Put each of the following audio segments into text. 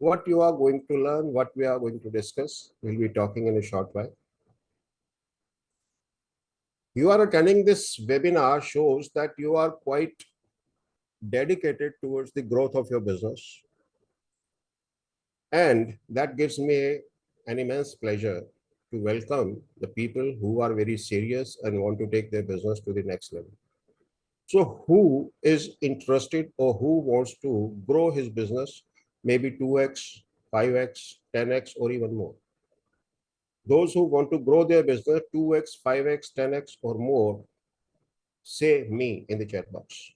what you are going to learn, what we are going to discuss, we'll be talking in a short while. You are attending this webinar shows that you are quite dedicated towards the growth of your business. And that gives me an immense pleasure to welcome the people who are very serious and want to take their business to the next level. So who is interested or who wants to grow his business, maybe 2x, 5x, 10x, or even more? Those who want to grow their business 2x, 5x, 10x, or more, say me in the chat box.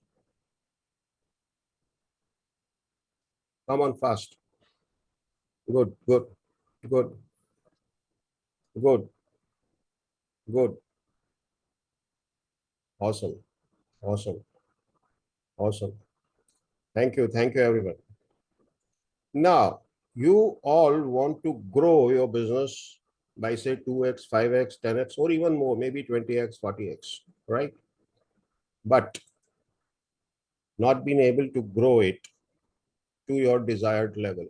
Come on fast. Good, good, good, good, good. Awesome, awesome, awesome. Thank you, everyone. Now, you all want to grow your business by say 2x, 5x, 10x, or even more, maybe 20x, 40x, right? But not being able to grow it to your desired level.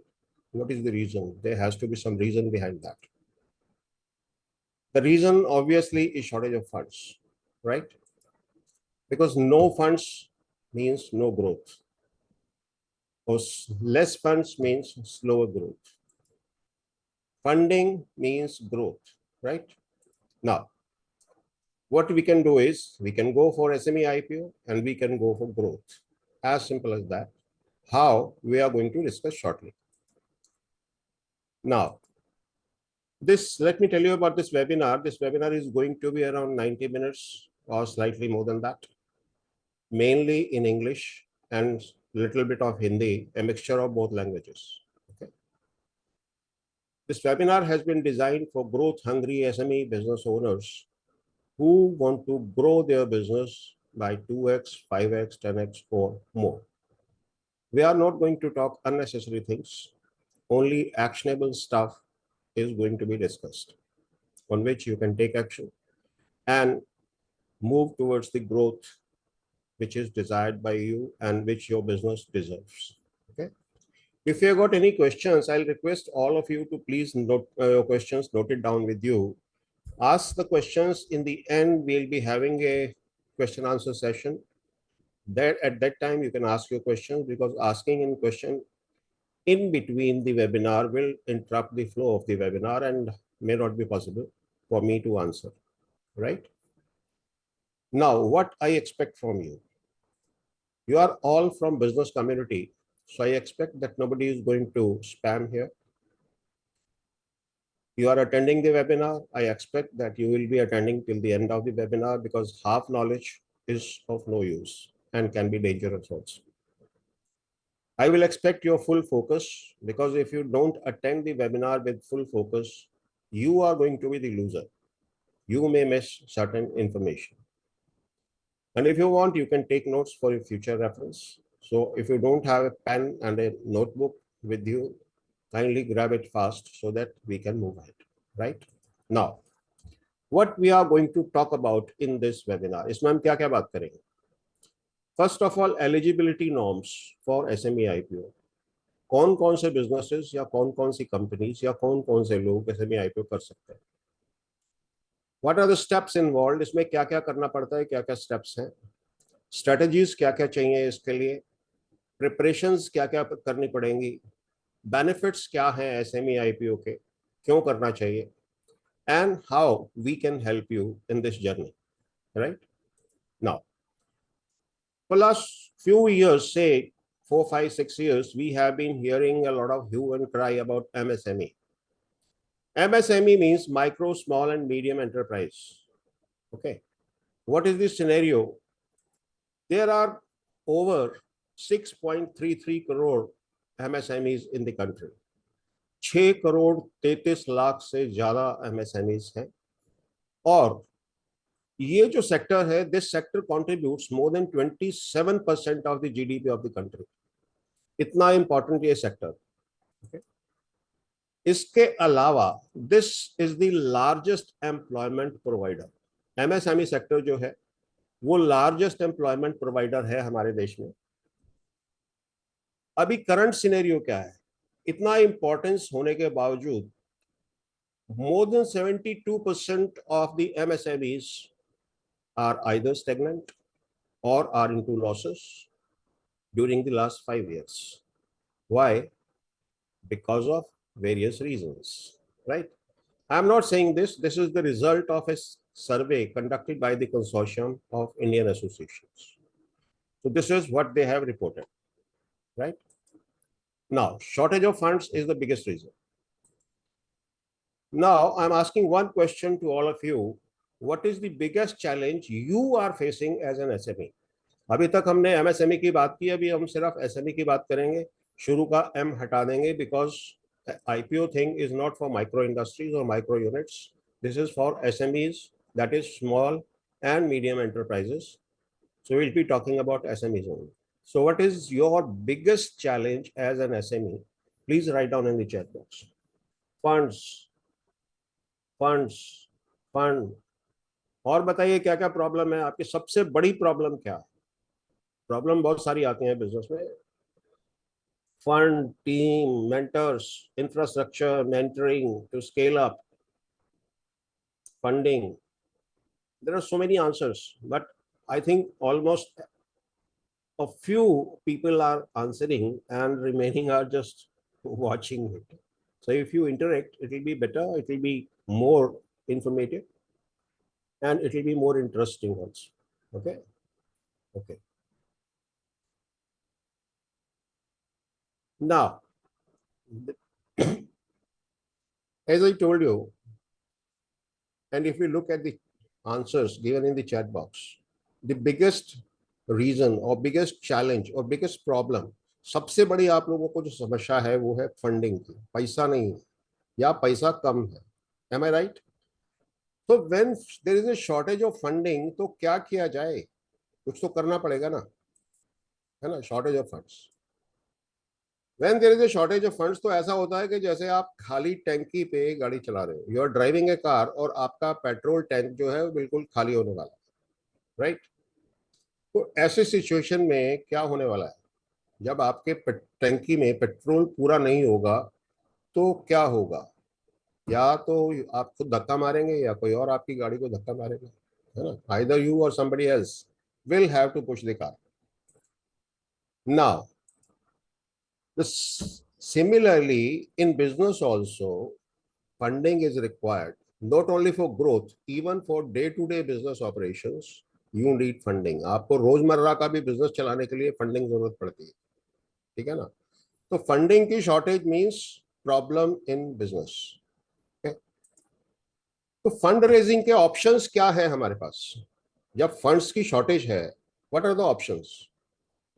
What is the reason? There has to be some reason behind that. The reason obviously is shortage of funds, right? Because no funds means no growth. Or less funds means slower growth. Funding means growth, right? Now, what we can do is we can go for SME IPO and we can go for growth. As simple as that. How we are going to discuss shortly. Now, let me tell you about this webinar. This webinar is going to be around 90 minutes or slightly more than that, mainly in English and little bit of Hindi, a mixture of both languages. Okay. This webinar has been designed for growth-hungry SME business owners who want to grow their business by 2x, 5x, 10x, or more. We are not going to talk unnecessary things. Only actionable stuff is going to be discussed on which you can take action and move towards the growth which is desired by you and which your business deserves. Okay. If you have got any questions, I'll request all of you to please note your questions, note it down with you. Ask the questions. In the end, we'll be having a question answer session. At that time, you can ask your questions, because asking in question in between the webinar will interrupt the flow of the webinar and may not be possible for me to answer, right? Now, what I expect from you. You are all from business community, so I expect that nobody is going to spam here. You are attending the webinar. I expect that you will be attending till the end of the webinar, because half knowledge is of no use and can be dangerous also. I will expect your full focus, because if you don't attend the webinar with full focus, you are going to be the loser. You may miss certain information. And if you want, you can take notes for your future reference. So if you don't have a pen and a notebook with you, kindly grab it fast so that we can move ahead, right? Now, what we are going to talk about in this webinar, इसमें हम क्या-क्या बात करेंगे? First of all, eligibility norms for SME IPO. कौन-कौन से businesses या कौन-कौन सी companies या कौन-कौन से लोग SME IPO कर सकते हैं? What are the steps involved? इसमें क्या-क्या करना पड़ता है, क्या-क्या steps हैं? Strategies क्या-क्या चाहिए इसके लिए? Preparations क्या-क्या करनी पड़ेंगी? Benefits क्या हैं SME IPO के? क्यों करना चाहिए? And how we can help you in this journey, right? Now, for last few years, say 4, 5, 6 years, we have been hearing a lot of hue and cry about MSME. MSME means micro, small, and medium enterprise. Okay. What is the scenario? There are over 6.33 crore MSMEs in the country. 6 crore 33 lakh से ज्यादा MSMEs हैं, और ये जो sector है, this sector contributes more than 27% of the GDP of the country. इतना important ये sector. इसके अलावा this is the largest employment provider. MSME sector जो है वो लार्जेस्ट एम्प्लॉयमेंट प्रोवाइडर है हमारे देश में. अभी करंट सिनेरियो क्या है? इतना इंपॉर्टेंस होने के बावजूद more than 72% of the MSMEs are either stagnant or are into losses during the last 5 years. Why? Because of various reasons, right? I'm not saying this. This is the result of a survey conducted by the consortium of Indian associations. So this is what they have reported, right? Now, shortage of funds is the biggest reason. Now, I'm asking one question to all of you. What is the biggest challenge you are facing as an SME? अभी तक हमने MSME की बात की, अभी हम सिर्फ SME की बात करेंगे. शुरू का M हटा देंगे because IPO thing is not for micro industries or micro units. This is for SMEs, that is small and medium enterprises. So we'll be talking about SMEs only. So what is your biggest challenge as an SME? Please write down in the chat box. Funds, funds, fund. और बताइए क्या क्या problem है आपकी, सबसे बड़ी problem क्या है? प्रॉब्लम बहुत सारी आती हैं बिजनेस में. Fund, team, mentors, infrastructure, mentoring to scale up, funding. There are so many answers, but I think almost a few people are answering and remaining are just watching it. So if you interact, it will be better, it will be more informative, and it will be more interesting also. Okay. Okay. Now, as I told you, and if we look at the answers given in the chat box, the biggest reason or biggest challenge or biggest problem, सबसे बड़ी आप लोगों को जो समस्या है वो है फंडिंग की. पैसा नहीं है या पैसा कम है. Am I right? So when there is a shortage of funding, तो क्या किया जाए? कुछ तो करना पड़ेगा ना, है ना? Shortage of funds. When there is a shortage of funds, तो ऐसा होता है कि जैसे आप खाली टैंकी पे गाड़ी चला रहे हो, you are driving a car और आपका पेट्रोल टैंक जो है वो बिल्कुल खाली होने वाला है, राइट? तो ऐसे सिचुएशन में क्या होने वाला है? जब आपके टैंकी में पेट्रोल पूरा नहीं होगा तो क्या होगा? या तो आप खुद धक्का मारेंगे या कोई और आपकी गाड़ी को धक्का मारेगा, है ना? Either you or somebody else will have to push the car. Now similarly in business also, funding is required not only for growth, even for day to day business operations. You need funding. आपको रोजमर्रा का भी business चलाने के लिए funding जरूरत पड़ती है, ठीक है ना? तो फंडिंग की shortage means problem in business. तो फंड रेजिंग के ऑप्शंस क्या है हमारे पास? जब फंड्स की शॉर्टेज है, व्हाट आर द ऑप्शंस?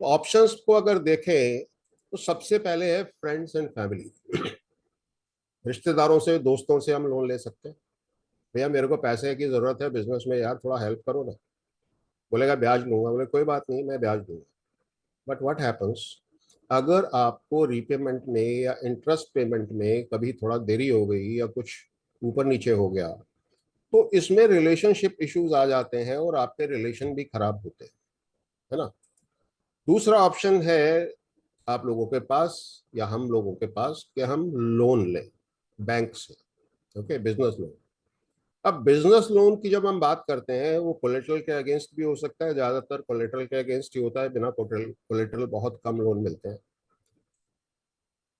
तो ऑप्शंस को अगर देखें तो सबसे पहले है फ्रेंड्स एंड फैमिली. रिश्तेदारों से, दोस्तों से हम लोन ले सकते हैं. भैया मेरे को पैसे की जरूरत है बिजनेस में, यार थोड़ा हेल्प करो ना. बोलेगा ब्याज लूंगा. बोले कोई बात नहीं, मैं ब्याज दूंगा. बट व्हाट हैपन्स, अगर आपको रीपेमेंट में या इंटरेस्ट पेमेंट में कभी थोड़ा देरी हो गई या कुछ ऊपर नीचे हो गया, तो इसमें रिलेशनशिप इश्यूज आ जाते हैं और आपके रिलेशन भी खराब होते हैं, है ना? दूसरा ऑप्शन है आप लोगों के पास या हम लोगों के पास कि हम लोन लें बैंक से. Okay, business loan. अब बिजनेस लोन की जब हम बात करते हैं, वो कोलेटरल के अगेंस्ट भी हो सकता है. ज्यादातर कोलेटरल के अगेंस्ट ही होता है, बिना कोलेटरल बहुत कम लोन मिलते हैं.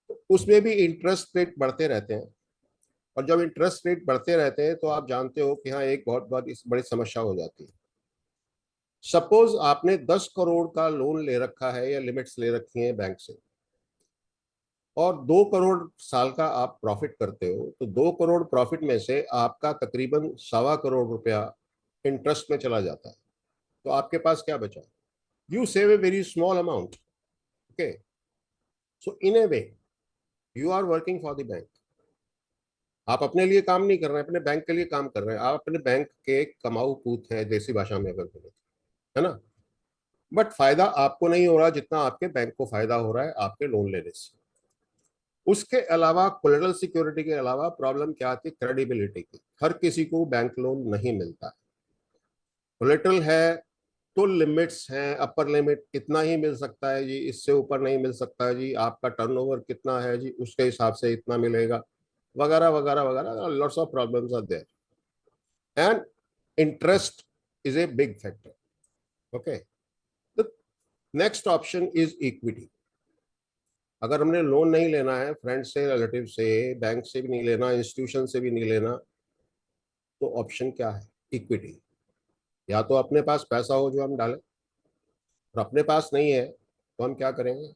तो उसमें भी इंटरेस्ट रेट बढ़ते रहते हैं. और जब इंटरेस्ट रेट बढ़ते रहते हैं तो आप जानते हो कि हाँ, एक बहुत बहुत इस बड़ी समस्या हो जाती है. सपोज आपने 10 करोड़ का लोन ले रखा है या लिमिट्स ले रखी हैं बैंक से, और 2 करोड़ साल का आप प्रॉफिट करते हो, तो 2 करोड़ प्रॉफिट में से आपका तकरीबन 1.25 करोड़ इंटरेस्ट में चला जाता है. तो आपके पास क्या बचा? You save a very small amount. Okay, so in a way you are working for the bank. आप अपने लिए काम नहीं कर रहे हैं, अपने बैंक के लिए काम कर रहे हैं. आप अपने बैंक के कमाऊ पूत हैं, देसी भाषा में अगर बोले, है ना? बट फायदा आपको नहीं हो रहा जितना आपके बैंक को फायदा हो रहा है आपके लोन लेने से. उसके अलावा कोलेटरल सिक्योरिटी के अलावा प्रॉब्लम क्या आती है? क्रेडिबिलिटी की. हर किसी को बैंक लोन नहीं मिलता है. कोलेटरल है, तो लिमिट्स हैं, अपर लिमिट इतना ही मिल सकता है जी, इससे ऊपर नहीं मिल सकता है जी, आपका टर्नओवर कितना है जी, उसके हिसाब से इतना मिलेगा, वगैरह वगैरह वगैरह, lots of problems are there, and interest is a big factor. Okay, the next option is equity. अगर हमने लोन नहीं लेना है फ्रेंड से, रिलेटिव से, बैंक से भी नहीं लेना, इंस्टीट्यूशन से भी नहीं लेना, तो ऑप्शन क्या है? इक्विटी। या तो अपने पास पैसा हो जो हम डालें, और अपने पास नहीं है तो हम क्या करेंगे?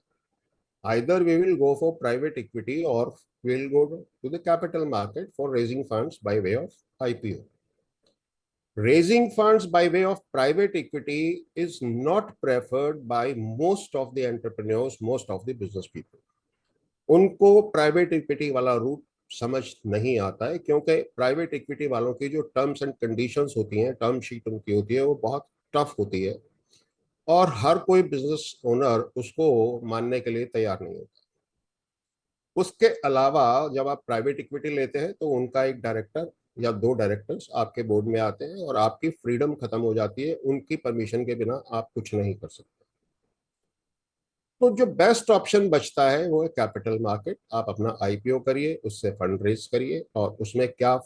Either we will go for private equity or we'll go to the capital market for raising funds by way of IPO. Raising funds by way of private equity is not preferred by most of the entrepreneurs, most of the business people. उनको private equity वाला root समझ नहीं आता है, क्योंकि private equity वालों की जो टर्म्स एंड कंडीशंस होती हैं, टर्म शीट उनकी होती है, वो बहुत टफ होती है, और हर कोई बिजनेस ओनर उसको मानने के लिए तैयार नहीं होता। उसके अलावा जब आप प्राइवेट इक्विटी लेते हैं तो उनका एक डायरेक्टर या दो डायरेक्टर्स आपके बोर्ड में आते हैं, और आपकी फ्रीडम खत्म हो जाती है, उनकी परमिशन के बिना आप कुछ नहीं कर सकते। तो जो बेस्ट ऑप्शन बचता है वो है कैपिटल मार्केट। आप अपना आईपीओ करिए, उससे फंड रेज करिए, और उसमें क्या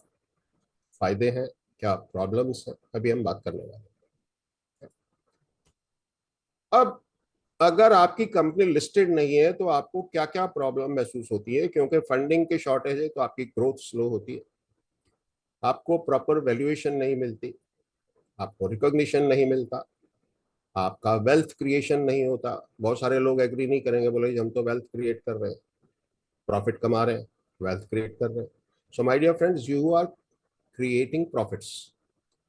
फायदे हैं, क्या प्रॉब्लम्स हैं, अभी हम बात करने वाले हैं। अब अगर आपकी कंपनी लिस्टेड नहीं है तो आपको क्या क्या प्रॉब्लम महसूस होती है? क्योंकि फंडिंग की शॉर्टेज है तो आपकी ग्रोथ स्लो होती है, आपको प्रॉपर वैल्यूएशन नहीं मिलती, आपको रिकॉग्निशन नहीं मिलता, आपका वेल्थ क्रिएशन नहीं होता। बहुत सारे लोग एग्री नहीं करेंगे, बोले हम तो वेल्थ क्रिएट कर रहे हैं, प्रॉफिट कमा रहे हैं, वेल्थ क्रिएट कर रहे हैं। So my dear friends, you are creating profits,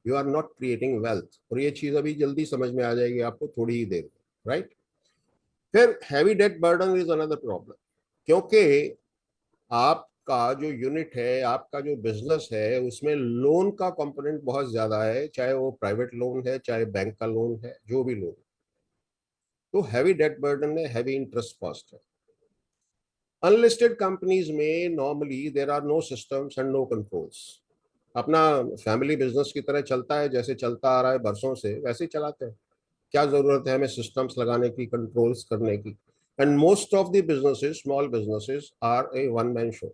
you are not creating wealth. और ये चीज अभी जल्दी समझ में आ जाएगी आपको थोड़ी ही देर में, राइट? फिर heavy debt burden is another problem, क्योंकि आपका जो यूनिट है, आपका जो बिजनेस है, उसमें लोन का कंपोनेंट बहुत ज्यादा है, चाहे वो प्राइवेट लोन है, चाहे बैंक का लोन है, जो भी लोन। तो हैवी डेट बर्डन है, हैवी इंटरेस्ट कॉस्ट है। अनलिस्टेड कंपनीज में normally there are no systems and no controls. अपना फैमिली बिजनेस की तरह चलता है, जैसे चलता आ रहा है बरसों से, वैसे ही चलाते हैं। क्या जरूरत है हमें सिस्टम्स लगाने की, कंट्रोल्स करने की? And most of the businesses, small businesses are a one man show.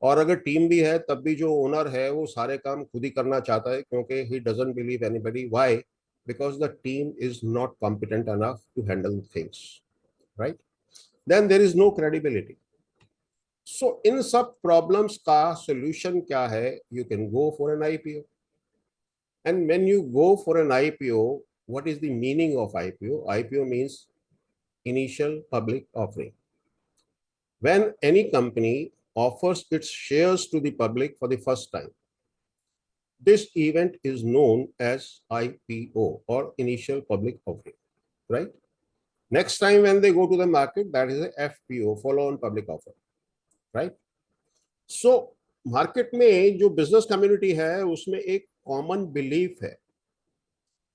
और अगर टीम भी है तब भी जो ओनर है वो सारे काम खुद ही करना चाहता है, क्योंकि he doesn't believe anybody. Why? Because the team is not competent enough to handle things, right? Then there is no credibility. So इन सब प्रॉब्लम्स का सोल्यूशन क्या है? You can go for an IPO. And when you go for an IPO, what is the meaning of IPO? IPO means initial public offering. When any company offers its shares to the public for the first time, this event is known as IPO, or initial public offering, right? Next time when they go to the market, that is a FPO, follow on public offer, right? So market में जो business community है उसमें एक common belief है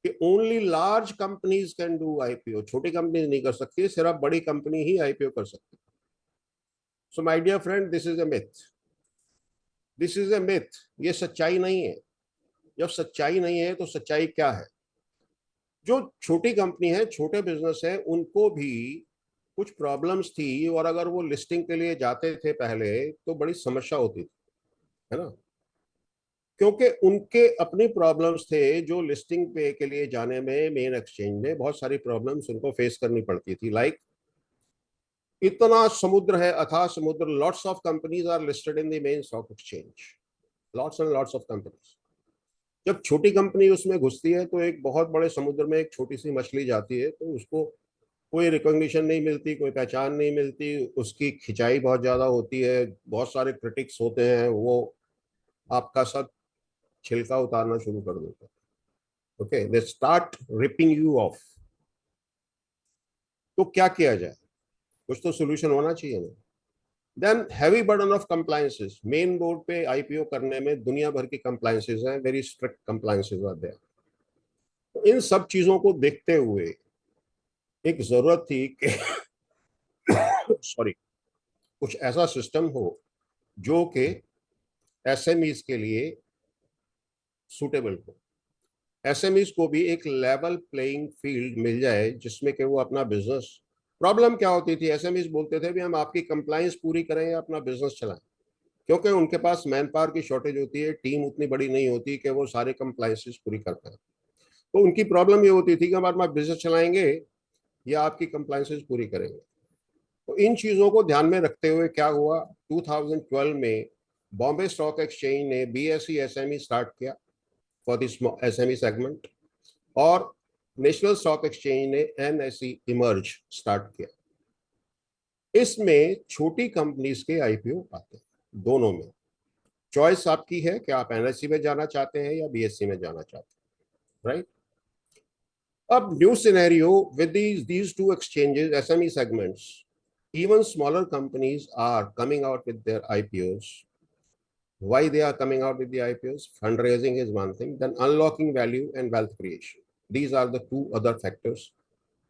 कि only large companies can do IPO, छोटी companies नहीं कर सकती, सिर्फ बड़ी कंपनी ही आईपीओ कर सकती। So my dear friend, this is a myth, this is a myth. ये सच्चाई नहीं है। जब सच्चाई नहीं है तो सच्चाई क्या है? जो छोटी कंपनी है, छोटे बिजनेस है, उनको भी कुछ प्रॉब्लम्स थी, और अगर वो लिस्टिंग के लिए जाते थे पहले तो बड़ी समस्या होती थी, है ना? क्योंकि उनके अपनी प्रॉब्लम्स थे, जो लिस्टिंग पे के लिए जाने में मेन एक्सचेंज में बहुत सारी प्रॉब्लम्स उनको फेस करनी पड़ती थी। लाइक इतना समुद्र है, अथाह समुद्र, lots of companies are listed in the main stock exchange, lots and lots of companies. जब छोटी कंपनी उसमें घुसती है तो एक बहुत बड़े समुद्र में एक छोटी सी मछली जाती है, तो उसको कोई रिकॉग्निशन नहीं मिलती, कोई पहचान नहीं मिलती, उसकी खिंचाई बहुत ज्यादा होती है, बहुत सारे क्रिटिक्स होते हैं, वो आपका सब छिलका उतारना शुरू कर देते हैं। Okay, they start ripping you of. तो क्या किया जाए? कुछ तो सोल्यूशन होना चाहिए ना। Then heavy burden of compliances. Main board पे आईपीओ करने में दुनिया भर की कंप्लायंसेस हैं, very strict compliances are there. तो इन सब चीजों को देखते हुए एक जरूरत थी कि सॉरी, कुछ ऐसा सिस्टम हो जो कि एसएमईज के लिए सुटेबल हो। एसएमईज को भी एक लेवल प्लेइंग फील्ड मिल जाए जिसमें कि वो अपना बिजनेस, प्रॉब्लम क्या होती थी, एसएमईज बोलते थे भी हम आपकी कंप्लायंस पूरी करें या अपना बिजनेस चलाएं, क्योंकि उनके पास मैन पावर की शॉर्टेज होती है, टीम उतनी बड़ी नहीं होती कि वो सारे कंप्लायंसेस पूरी कर पाए। तो उनकी प्रॉब्लम ये होती थी कि हम अपना बिजनेस चलाएंगे या आपकी कंप्लायंसेस पूरी करेंगे। तो इन चीजों को ध्यान में रखते हुए क्या हुआ, 2012 में बॉम्बे स्टॉक एक्सचेंज ने बीएसई एसएमई स्टार्ट किया फॉर दिस एसएमई सेगमेंट, और नेशनल स्टॉक एक्सचेंज ने एनएसई इमर्ज स्टार्ट किया। इसमें छोटी कंपनीज के आईपीओ आते हैं, दोनों में चॉइस आपकी है कि आप एनएसई में जाना चाहते हैं या बीएसई में जाना चाहते हैं, राइट। अब new scenario with these two exchanges, SME segments, even smaller companies are coming out with their IPOs. Why they are coming out with the IPOs? Fundraising is one thing, then unlocking value and wealth creation. These are the two other factors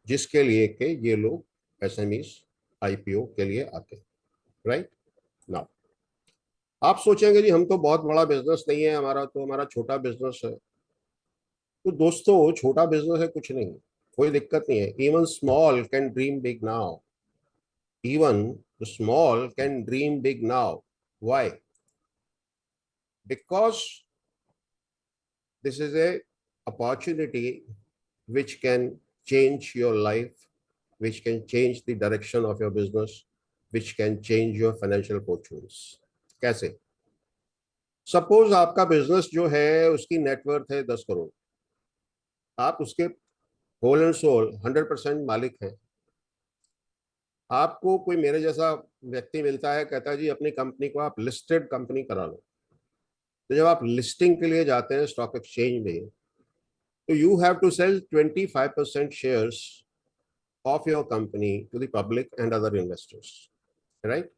जिसके लिए के ये लोग SMEs IPO के लिए आते हैं, right. Now आप सोचेंगे जी हम तो बहुत बड़ा बिजनेस नहीं है हमारा, तो हमारा छोटा बिजनेस है। तो दोस्तों छोटा बिजनेस है कुछ नहीं, कोई दिक्कत नहीं है। Even small can dream big now, even small can dream big now. Why? Because this is a opportunity which can change your life, which can change the direction of your business, which can change your financial fortunes. कैसे? Suppose आपका business जो है उसकी net worth है 10 करोड़, आप उसके whole and soul 100% मालिक हैं। आपको कोई मेरे जैसा व्यक्ति मिलता है, कहता है जी अपनी कंपनी को आप लिस्टेड कंपनी करा लो। तो जब आप लिस्टिंग के लिए जाते हैं स्टॉक एक्सचेंज में, तो you have to sell 25% shares of your company to the public and other investors, right.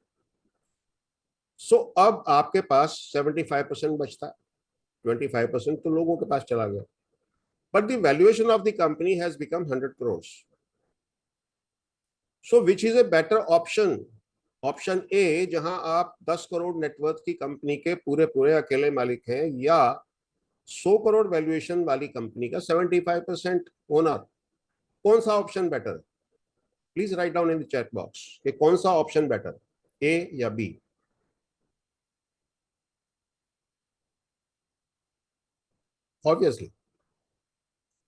So अब आपके पास 75% बचता है, 25% तो लोगों के पास चला गया, but the valuation of the company has become 100 crore. So which is a better option? Option A, जहां आप 10 करोड़ नेटवर्थ की कंपनी के पूरे पूरे अकेले मालिक हैं, या 100 करोड़ वैल्यूएशन वाली कंपनी का 75% ओनर। कौन सा option better? Please write down in the chat box कि कौन सा ऑप्शन बेटर, ए या बी। ऑब्वियसली,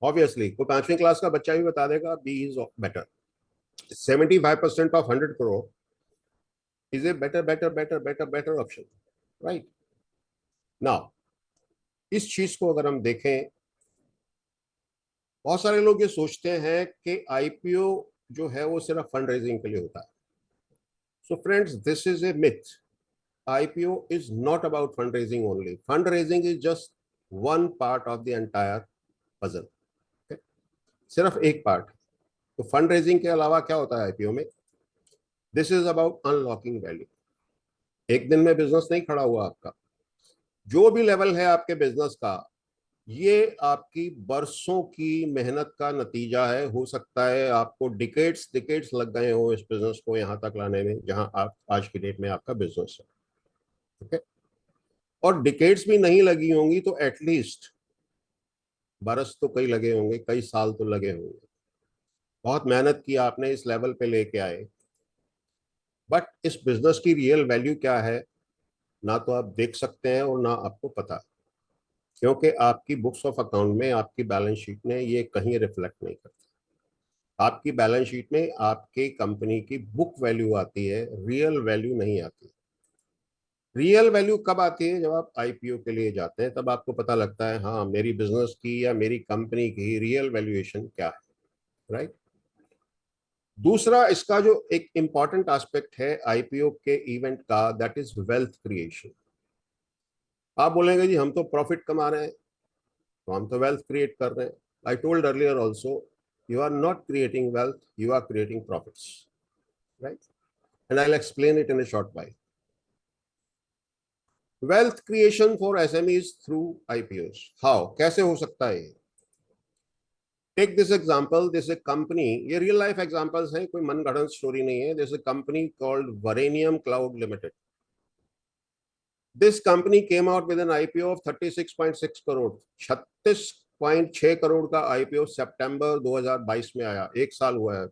ऑब्वियसली कोई 5वीं क्लास का बच्चा भी बता देगा B is better. 75% of 100 crore is a better better better better better option, right. Now इस चीज को अगर हम देखें, बहुत सारे लोग ये सोचते हैं कि आईपीओ जो है वो सिर्फ फंड रेजिंग के लिए होता है। So friends, this is a myth. IPO is not about fundraising only. Fundraising is just one part of the entire puzzle. Okay? सिर्फ एक पार्ट। तो फंड रेजिंग के अलावा क्या होता है आईपीओ में? This is about unlocking value. एक दिन में बिजनेस नहीं खड़ा हुआ आपका। जो भी लेवल है आपके बिजनेस का, ये आपकी बरसों की मेहनत का नतीजा है। हो सकता है आपको डिकेड्स डिकेड्स लग गए हो इस बिजनेस को यहां तक लाने में जहां आप आज की डेट में आपका बिजनेस है, ओके। और डिकेड्स भी नहीं लगी होंगी तो एटलीस्ट बरस तो कई लगे होंगे, कई साल तो लगे होंगे। बहुत मेहनत की आपने इस लेवल पे लेके आए, बट इस बिजनेस की रियल वैल्यू क्या है ना तो आप देख सकते हैं और ना आपको पता, क्योंकि आपकी बुक्स ऑफ अकाउंट में, आपकी बैलेंस शीट में ये कहीं रिफ्लेक्ट नहीं करता। आपकी बैलेंस शीट में आपके कंपनी की बुक वैल्यू आती है, रियल वैल्यू नहीं आती। रियल वैल्यू कब आती है? जब आप आईपीओ के लिए जाते हैं, तब आपको पता लगता है हाँ मेरी बिजनेस की या मेरी कंपनी की रियल वैल्यूएशन क्या है, राइट। दूसरा इसका जो एक इंपॉर्टेंट एस्पेक्ट है आईपीओ के इवेंट का, दैट इज वेल्थ क्रिएशन। आप बोलेंगे जी हम तो प्रॉफिट कमा रहे हैं, तो हम तो वेल्थ क्रिएट कर रहे हैं। I told earlier also, you are not creating wealth, you are creating profits, right. And I will explain it in a short while. Wealth creation for SMEs through IPOs, how, कैसे हो सकता है? Take this example, this a company, ये real life examples हैं, कोई मनगढ़ंत story नहीं है। This a company called Varanium cloud limited. This company came out with an IPO of 36.6 crore, 36 10.6 crore का आईपीओ सितंबर 2022 में आया, 1 साल हुआ है।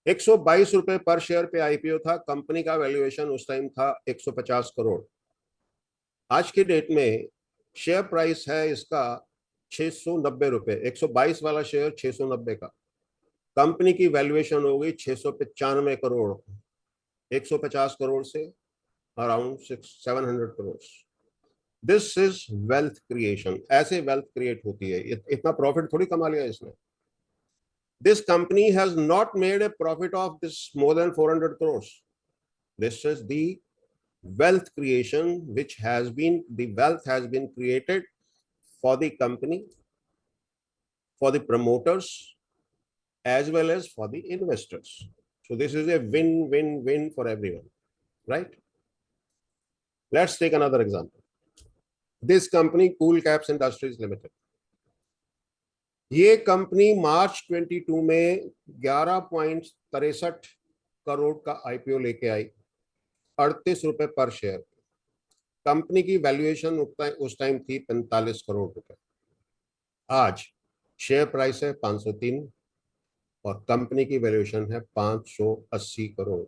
122 रुपए पर शेयर पे आईपीओ था, कंपनी का वैल्यूएशन उस टाइम था 150 करोड़। आज की डेट में शेयर प्राइस है इसका 690 रुपए, 122 वाला शेयर 690 का, कंपनी की वैल्यूएशन हो गई 695 करोड़, 150 करोड़ से around 700 crore. This is wealth creation, ऐसे वेल्थ क्रिएट होती है। इतना प्रॉफिट थोड़ी कमा लिया इसने। This company has not made a profit of this more than 400 crore. This is the wealth creation which has been, the wealth has been created for the company, for the promoters, as well as for the investors. So this is a win-win-win for everyone, right? Let's take another example. This company Cool Caps Industries Limited, ये company मार्च 22 में 11.63 करोड़ का IPO लेके आई, 38 रुपए पर share. Company की valuation उस time थी 45 करोड़ रुपए। आज शेयर प्राइस है 503 और कंपनी की वैल्यूएशन है 580 करोड़।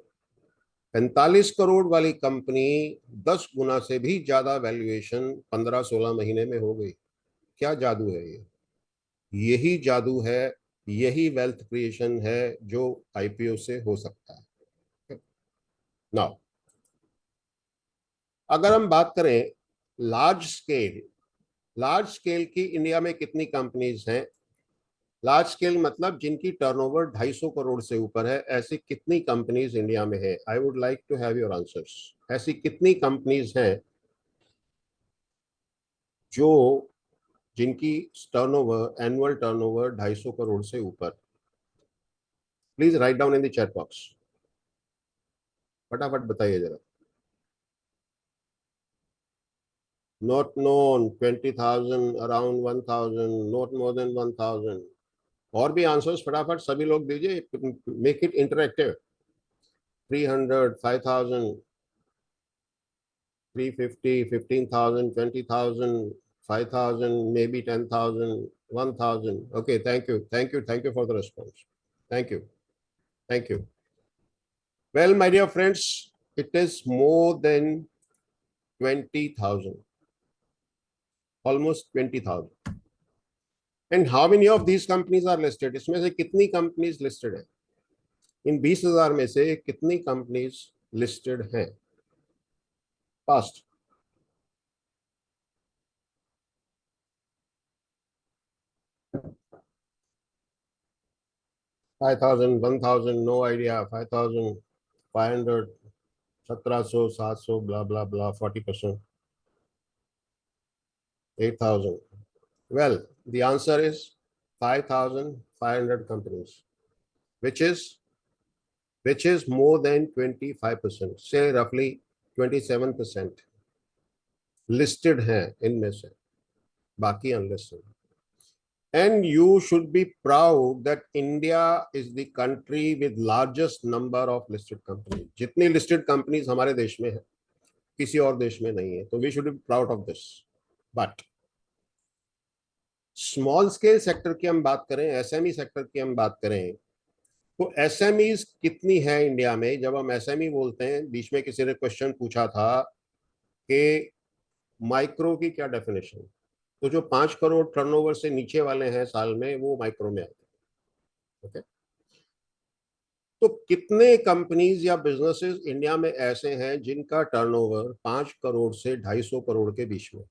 45 करोड़ वाली कंपनी 10 गुना से भी ज्यादा वैल्यूएशन 15-16 महीने में हो गई। क्या जादू है ये? यही जादू है, यही वेल्थ क्रिएशन है जो आईपीओ से हो सकता है। नाउ अगर हम बात करें लार्ज स्केल की, इंडिया में कितनी कंपनीज हैं? लार्ज स्केल मतलब जिनकी टर्नओवर 250 करोड़ से ऊपर है, ऐसी कितनी कंपनीज इंडिया में है? I would like to have your answers. ऐसी कितनी कंपनीज हैं जो जिनकी टर्नओवर, एनुअल टर्नओवर 250 करोड़ से ऊपर? Please write down in the chat box, फटाफट बताइए जरा। Not known 20,000, around 1,000, not more than 1,000। और भी आंसर्स फटाफट सभी लोग दीजिए, make it interactive. 300, 5,000, 350, 15,000, 20,000, 5,000, maybe 10,000, 1,000. Okay, thank you. Thank you for the response. Thank you. Thank you. Well, my dear friends, it is more than 20,000. Almost 20,000. And how many of these companies are listed? इसमें से कितनी companies listed हैं? इन 20,000 में से कितनी companies listed हैं? Past. Five thousand, 1,000, no idea. 5,000, 500, 1700, 700, blah blah blah, 40%, 8,000. Well, the answer is 5,500 companies, which is more than 25%, say roughly 27% listed हैं इनमें से, बाकी unlisted. And you should be proud that India is the country with largest number of listed companies. जितनी listed companies हमारे देश में है, किसी और देश में नहीं है, तो we should be proud of this. But small scale sector की हम बात करें, एसएमई सेक्टर की हम बात करें, तो एसएमईज कितनी है इंडिया में? जब हम एसएमई बोलते हैं, बीच में किसी ने क्वेश्चन पूछा था कि माइक्रो की क्या डेफिनेशन, तो जो 5 करोड़ टर्नओवर से नीचे वाले हैं साल में, वो माइक्रो में आते हैं। ओके, तो कितने कंपनीज या बिजनेसेस इंडिया में ऐसे हैं जिनका टर्नओवर 5 करोड़ से 250 करोड़ के बीच में?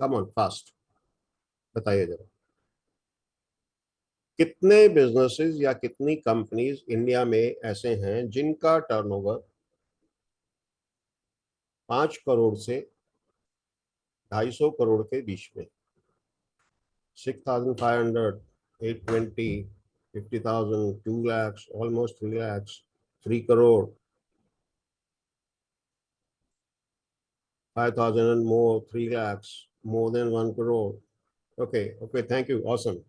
कम ऑन फास्ट बताइए जरा, कितने बिजनेसेस या कितनी कंपनीज इंडिया में ऐसे हैं जिनका टर्नओवर 5 करोड़ से 250 करोड़ के बीच में? 6,500, 820, 50,000, 2 lakhs, almost 3 lakhs, 3 crore, 5,000 and more, 3 lakhs, more than 1 crore. Okay, thank you. Awesome.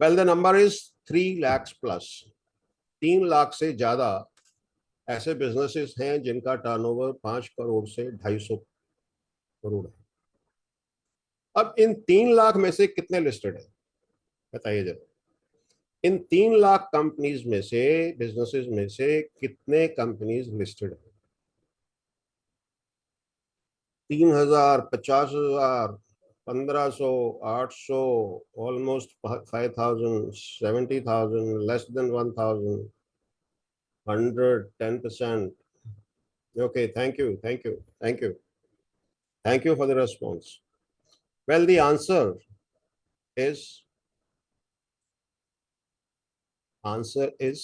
Well, the number is 3 lakhs plus. 3 lakh से ज्यादा ऐसे बिजनेसेस हैं जिनका टर्नओवर 5 करोड़ से 250 करोड़ है। अब इन 3 लाख में से कितने लिस्टेड है, बताइए जरा। इन 3 लाख कंपनीज में से, बिजनेसेस में से कितने कंपनीज लिस्टेड है? 3,000, 50,000, 1,500, 800, almost 5,000, 70,000, less than 1,000, 100, 10%. Okay, thank you, thank you, thank you, thank you for the response. Well, the is answer is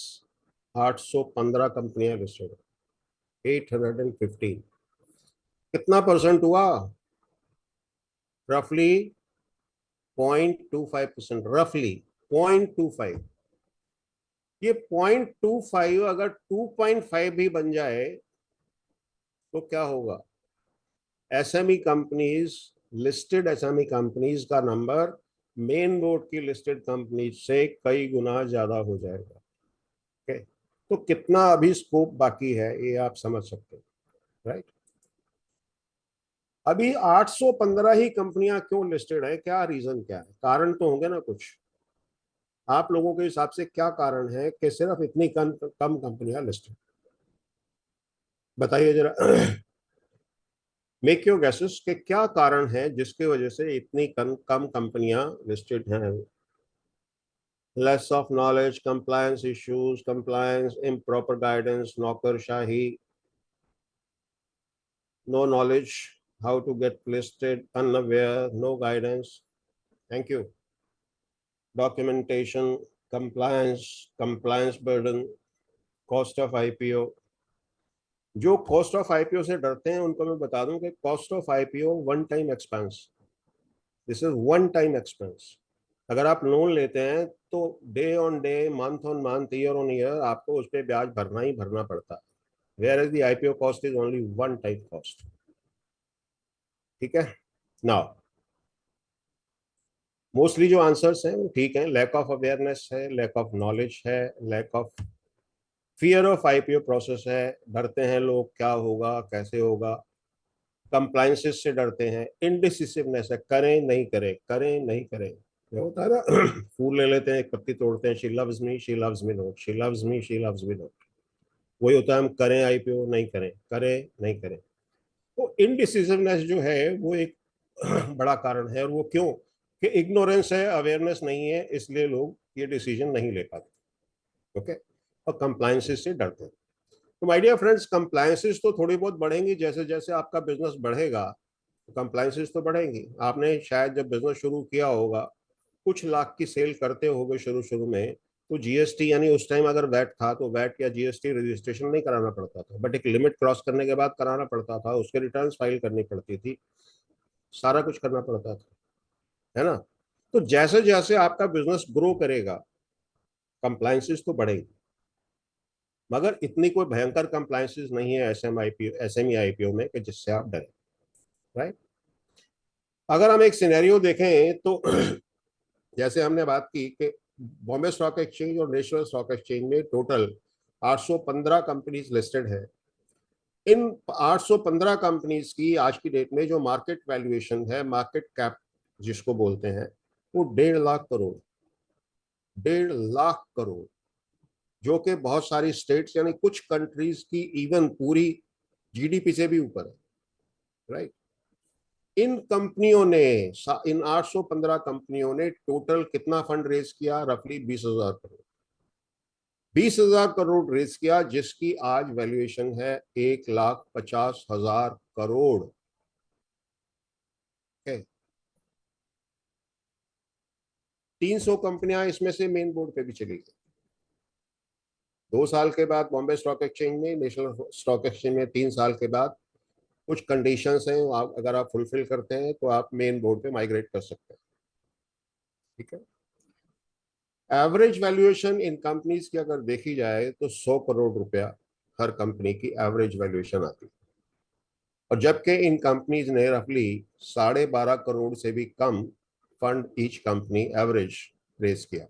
815 कंपनियां लिस्टेड, 815। कितना परसेंट हुआ? रफली 0.25%, रफली 0.25। ये 0.25 अगर 2.5 भी बन जाए तो क्या होगा? SME companies, listed SME companies का नंबर मेन बोर्ड की लिस्टेड कंपनीज से कई गुना ज्यादा हो जाएगा। ओके, तो कितना अभी स्कोप बाकी है ये आप समझ सकते हैं, राइट? अभी 815 ही कंपनियां क्यों लिस्टेड है? क्या रीजन, क्या है? कारण तो होंगे ना कुछ। आप लोगों के हिसाब से क्या कारण है कि सिर्फ इतनी कम कम कंपनियां लिस्टेड? बताइए जरा। मेक योर गेसेस कि क्या कारण है जिसकी वजह से इतनी कम कम कंपनियां लिस्टेड हैं? Less of knowledge, compliance issues, compliance, improper guidance, नौकरशाही, no knowledge how to get listed, unaware, no guidance. Thank you. Documentation, compliance burden, cost of IPO. जो कॉस्ट ऑफ आईपीओ से डरते हैं उनको मैं बता दूं कि cost of IPO one time expense, this is one time expense. अगर आप लोन लेते हैं तो day on day, month on month, year on year आपको उस पर ब्याज भरना ही भरना पड़ता है। Where is the IPO cost is only one time cost. ठीक है, नाउ मोस्टली जो आंसर्स हैं वो ठीक हैं। लैक ऑफ अवेयरनेस है, लैक ऑफ नॉलेज है, lack of fear of IPO process है, डरते हैं लोग क्या होगा कैसे होगा, कंप्लायंसेस से डरते हैं, इनडिसिसिवनेस है, करें नहीं करें, करें नहीं करें। क्या होता है ना, फूल ले लेते हैं, एक पत्ती तोड़ते हैं, she loves me not, she loves me, she loves me not. वही होता है, हम करें आईपीओ नहीं करें, करें नहीं करें। तो इनडिसिसिवनेस जो है वो एक बड़ा कारण है। और वो क्यों? कि इग्नोरेंस है, अवेयरनेस नहीं है, इसलिए लोग ये डिसीजन नहीं ले पाते। ओके, और कंप्लायंसेस से डरते हैं। तो माय डियर फ्रेंड्स, कंप्लायंसेस तो थोड़ी बहुत बढ़ेंगी जैसे जैसे आपका बिजनेस बढ़ेगा, कंप्लायंसेस तो बढ़ेंगी। आपने शायद जब बिजनेस शुरू किया होगा, कुछ लाख की सेल करते होगे शुरू शुरू में, तो जीएसटी, यानी उस टाइम अगर वैट था तो वैट या जीएसटी रजिस्ट्रेशन नहीं कराना पड़ता था, बट एक लिमिट क्रॉस करने के बाद कराना पड़ता था, उसके रिटर्न्स फाइल करनी पड़ती थी, सारा कुछ करना पड़ता था, है ना? तो जैसे जैसे आपका बिजनेस ग्रो करेगा, कंप्लायंसेस तो बढ़ेगी, मगर इतनी कोई भयंकर कंप्लायंसेस नहीं है एसएमई आईपीओ में कि जिससे आप डरें, राइट? अगर हम एक सिनेरियो देखें तो जैसे हमने बात की कि बॉम्बे स्टॉक एक्सचेंज और नेशनल स्टॉक एक्सचेंज में टोटल 815 कंपनीज लिस्टेड है। इन 815 कंपनीज की आज की डेट में जो मार्केट वैल्यूएशन है, मार्केट कैप जिसको बोलते हैं, वो 1.5 लाख करोड़, 1.5 लाख करोड़, जो कि बहुत सारी स्टेट्स यानी कुछ कंट्रीज की इवन पूरी जीडीपी से भी ऊपर है, राइट? इन कंपनियों ने, इन 815 कंपनियों ने टोटल कितना फंड रेज किया? रफली 20,000 करोड़। 20,000 करोड़ रेज किया, जिसकी आज वैल्यूएशन है 1,50,000 करोड़। 300 कंपनियां इसमें से मेन बोर्ड पे भी चली गई। 2 साल के बाद बॉम्बे स्टॉक एक्सचेंज में, नेशनल स्टॉक एक्सचेंज में 3 साल के बाद कुछ कंडीशंस हैं, अगर आप फुलफिल करते हैं तो आप मेन बोर्ड पे माइग्रेट कर सकते हैं। ठीक है, एवरेज वैल्यूएशन इन कंपनीज की अगर देखी जाए तो 100 करोड़ रुपया हर कंपनी की एवरेज वैल्यूएशन आती है, और जबकि इन कंपनीज ने रफली 12.5 करोड़ से भी कम fund each company average raise किया।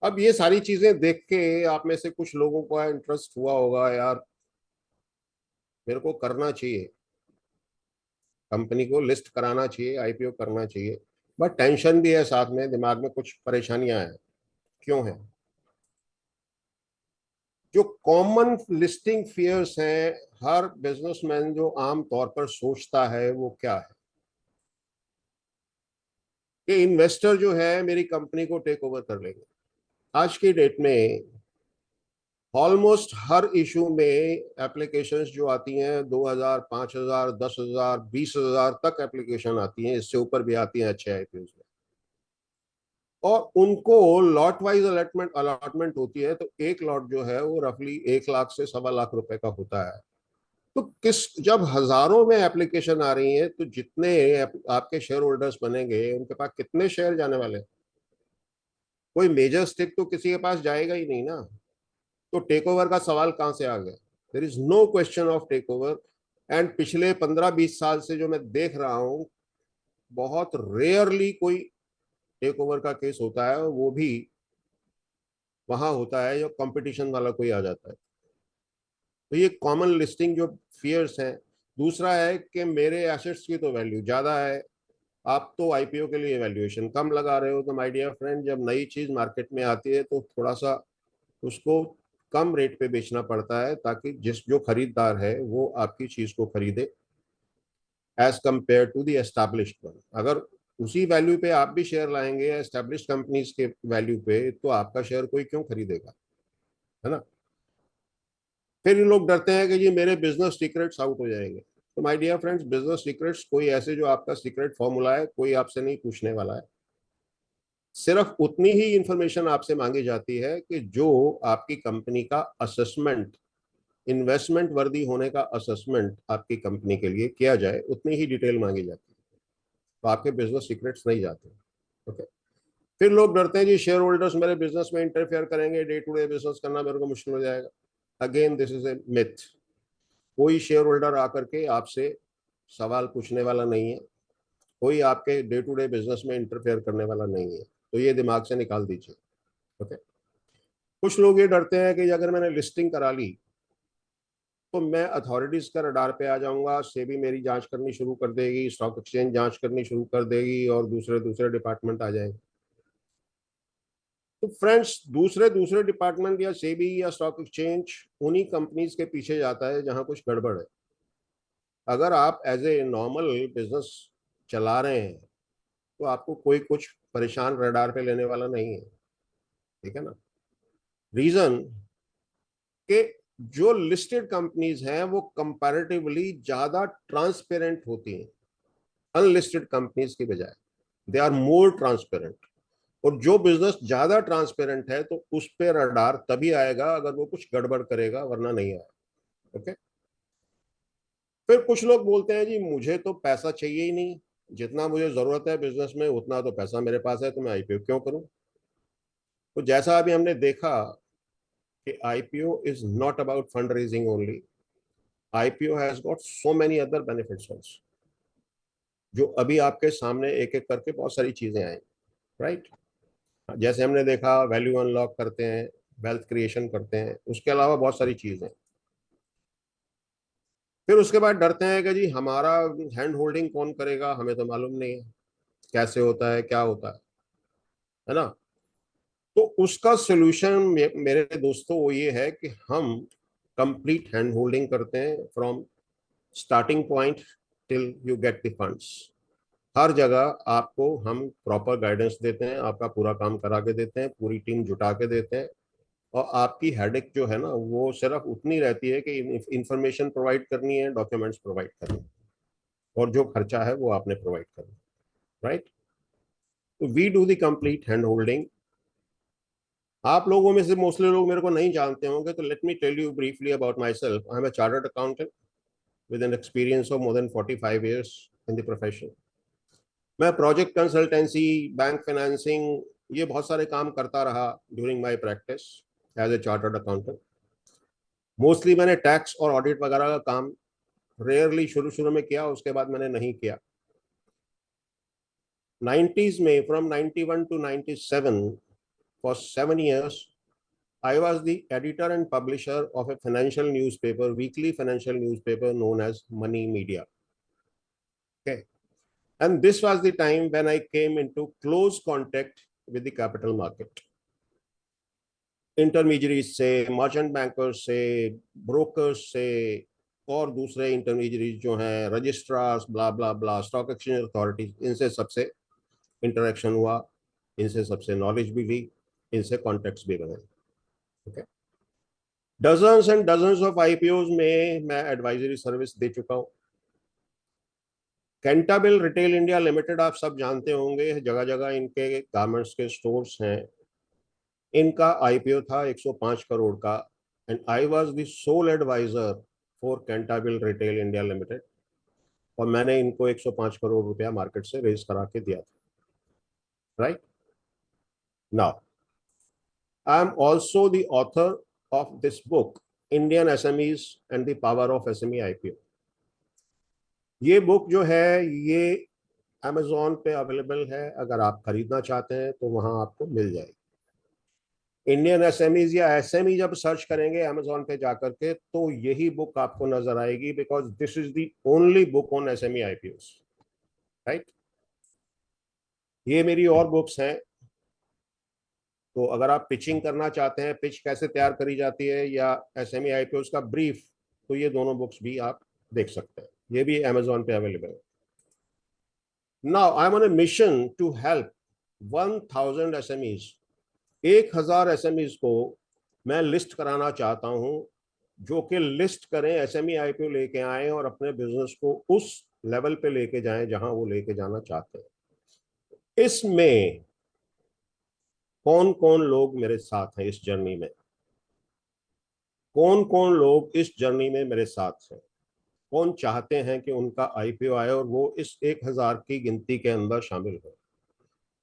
अब ये सारी चीजें देख के आप में से कुछ लोगों का इंटरेस्ट हुआ होगा, यार मेरे को करना चाहिए, कंपनी को लिस्ट कराना चाहिए, आईपीओ करना चाहिए, बट टेंशन भी है साथ में, दिमाग में कुछ परेशानियां हैं। क्यों है? जो कॉमन लिस्टिंग फियर्स हैं, हर बिजनेसमैन जो आम तौर पर सोचता है वो क्या है कि इन्वेस्टर जो है मेरी कंपनी को टेक ओवर कर लेंगे। आज की डेट में ऑलमोस्ट हर इशू में एप्लीकेशंस जो आती हैं 2000, 5000, 10,000, 20,000 तक एप्लीकेशन आती हैं, इससे ऊपर भी आती हैं अच्छे आईपीओ में। और उनको लॉट वाइज अलॉटमेंट अलॉटमेंट होती है, तो एक लॉट जो है वो रफली 1 लाख से 1.25 लाख रुपए का होता है। तो किस जब हजारों में एप्लीकेशन आ रही हैं, तो जितने आपके शेयर होल्डर्स बनेंगे उनके पास कितने शेयर जाने वाले हैं? कोई मेजर स्टेक तो किसी के पास जाएगा ही नहीं ना। तो टेक ओवर का सवाल कहां से आ गया? There is no question of take over. And पिछले 15-20 साल से जो मैं देख रहा हूं, बहुत रेयरली कोई टेक ओवर का केस होता है, वो भी वहां होता है जो कंपटीशन वाला कोई आ जाता है। तो ये कॉमन लिस्टिंग जो फियर्स हैं। दूसरा है कि मेरे एसेट्स की तो वैल्यू ज्यादा है, आप तो आईपीओ के लिए वैल्यूएशन कम लगा रहे हो। तो माय डियर फ्रेंड, जब नई चीज मार्केट में आती है तो थोड़ा सा उसको कम रेट पे बेचना पड़ता है, ताकि जिस जो खरीदार है वो आपकी चीज को खरीदे as compare to the established one. अगर उसी वैल्यू पे आप भी शेयर लाएंगे एस्टैब्लिश्ड कंपनीज के वैल्यू पे, तो आपका शेयर कोई क्यों खरीदेगा, है ना? फिर ये लोग डरते हैं कि जी मेरे बिजनेस सीक्रेट्स आउट हो जाएंगे। तो my dear friends, business secrets कोई ऐसे जो आपका सीक्रेट फॉर्मूला है, कोई आपसे नहीं पूछने वाला है। सिर्फ उतनी ही इंफॉर्मेशन आपसे मांगी जाती है कि जो आपकी कंपनी का असेसमेंट, इन्वेस्टमेंट वर्दी होने का असेसमेंट आपकी कंपनी के लिए किया जाए, उतनी ही डिटेल मांगी जाती है। तो आपके बिजनेस सीक्रेट्स नहीं जाते। ओके। फिर लोग डरते हैं जी शेयर होल्डर्स मेरे बिजनेस में इंटरफेयर करेंगे, डे टू डे बिजनेस करना मेरे को मुश्किल हो जाएगा। Again this is a myth. कोई शेयर होल्डर आकर के आपसे सवाल पूछने वाला नहीं है, कोई आपके डे टू डे बिजनेस में इंटरफेयर करने वाला नहीं है। तो ये दिमाग से निकाल दीजिए। ओके। कुछ लोग ये डरते हैं कि अगर मैंने लिस्टिंग करा ली तो मैं अथॉरिटीज का रडार पे आ जाऊंगा, सेबी मेरी जांच करनी शुरू कर देगी, स्टॉक एक्सचेंज जांच करनी शुरू कर देगी, और दूसरे दूसरे डिपार्टमेंट आ जाएंगे। तो फ्रेंड्स, दूसरे दूसरे डिपार्टमेंट या सेबी या स्टॉक एक्सचेंज उन्हीं कंपनीज के पीछे जाता है जहां कुछ गड़बड़ है। अगर आप एज ए नॉर्मल बिजनेस चला रहे हैं तो आपको कोई कुछ परेशान रडार पे लेने वाला नहीं है। ठीक है ना? रीजन कि जो लिस्टेड कंपनीज हैं वो कंपैरेटिवली ज्यादा ट्रांसपेरेंट होती हैं अनलिस्टेड कंपनीज की बजाय। They are more transparent. और जो बिजनेस ज्यादा ट्रांसपेरेंट है तो उस पर रडार तभी आएगा अगर वो कुछ गड़बड़ करेगा, वरना नहीं आएगा। ओके। फिर कुछ लोग बोलते हैं जी मुझे तो पैसा चाहिए ही नहीं, जितना मुझे जरूरत है बिजनेस में उतना तो पैसा मेरे पास है, तो मैं आईपीओ क्यों करूं? तो जैसा अभी हमने देखा कि IPO is not about fund raising only. IPO has got so many other benefits also, जो अभी आपके सामने एक एक करके बहुत सारी चीजें आई। राइट? जैसे हमने देखा वैल्यू अनलॉक करते हैं, वेल्थ क्रिएशन करते हैं, उसके अलावा बहुत सारी चीजें। फिर उसके बाद डरते हैं कि जी हमारा हैंड होल्डिंग कौन करेगा, हमें तो मालूम नहीं है कैसे होता है, क्या होता है ना? तो उसका सोल्यूशन मेरे दोस्तों वो ये है कि हम कंप्लीट हैंड होल्डिंग करते हैं from starting point till you get the funds. हर जगह आपको हम प्रॉपर गाइडेंस देते हैं, आपका पूरा काम करा के देते हैं, पूरी टीम जुटा के देते हैं। और आपकी हेडेक जो है ना वो सिर्फ उतनी रहती है कि इंफॉर्मेशन प्रोवाइड करनी है, डॉक्यूमेंट्स प्रोवाइड करनी है, और जो खर्चा है वो आपने प्रोवाइड करना है। राइट? तो we do the complete hand holding. आप लोगों में से मोस्टली लोग मेरे को नहीं जानते होंगे, तो let me tell you briefly about myself. I am a chartered accountant with an experience of more than 45 years in the profession. मैं प्रोजेक्ट कंसल्टेंसी, बैंक फाइनेंसिंग, ये बहुत सारे काम करता रहा during my practice as a chartered accountant. Mostly मैंने tax और audit वगैरह का काम रेयरली शुरू शुरू में किया, उसके बाद मैंने नहीं किया। 90s में from 91 to 97 for 7 years I was the editor and publisher of a financial newspaper, weekly financial newspaper known as Money Media. Okay. And this was the time when I came into close contact with the capital market. Intermediaries से, merchant bankers से, brokers से और दूसरे intermediaries जो हैं, registrars, ब्ला blah ब्ला, stock exchange authorities, इनसे सबसे interaction हुआ, इनसे सबसे नॉलेज भी ली, इनसे कॉन्टेक्ट्स भी बने. Okay. Dozens and dozens of IPO में मैं एडवाइजरी सर्विस दे चुका हूं. कैंटाबिल रिटेल इंडिया लिमिटेड आप सब जानते होंगे, जगह जगह इनके गारमेंट्स के स्टोर्स हैं. इनका आईपीओ था 105 करोड़ का, and I was the sole advisor for Cantabil retail India limited. और मैंने इनको 105 करोड़ रुपया मार्केट से रेज करा के दिया था. Right now I am also the author of this book, Indian SMEs and the power of SME IPO. ये बुक जो है ये अमेजोन पे अवेलेबल है. अगर आप खरीदना चाहते हैं तो वहां आपको मिल जाएगी. इंडियन एसएमईज या एसएमई जब सर्च करेंगे अमेजोन पे जाकर के तो यही बुक आपको नजर आएगी, because this is the only book on SME IPOs. Right. ये मेरी और बुक्स हैं. तो अगर आप पिचिंग करना चाहते हैं, पिच कैसे तैयार करी जाती है, या एसएमई आईपीओस का ब्रीफ, तो ये दोनों बुक्स भी आप देख सकते हैं. ये भी अमेजोन पे अवेलेबल है. Now I am on a mission to help 1000 SMEs. 1000 SMEs को मैं लिस्ट कराना चाहता हूं, जो कि लिस्ट करें, एसएमई आईपीओ लेके आए और अपने बिजनेस को उस लेवल पे लेके जाएं जहां वो लेके जाना चाहते हैं. इसमें कौन कौन लोग मेरे साथ हैं इस जर्नी में? कौन कौन लोग इस जर्नी में मेरे साथ हैं? कौन चाहते हैं कि उनका आईपीओ आए और वो इस 1000 की गिनती के अंदर शामिल हो?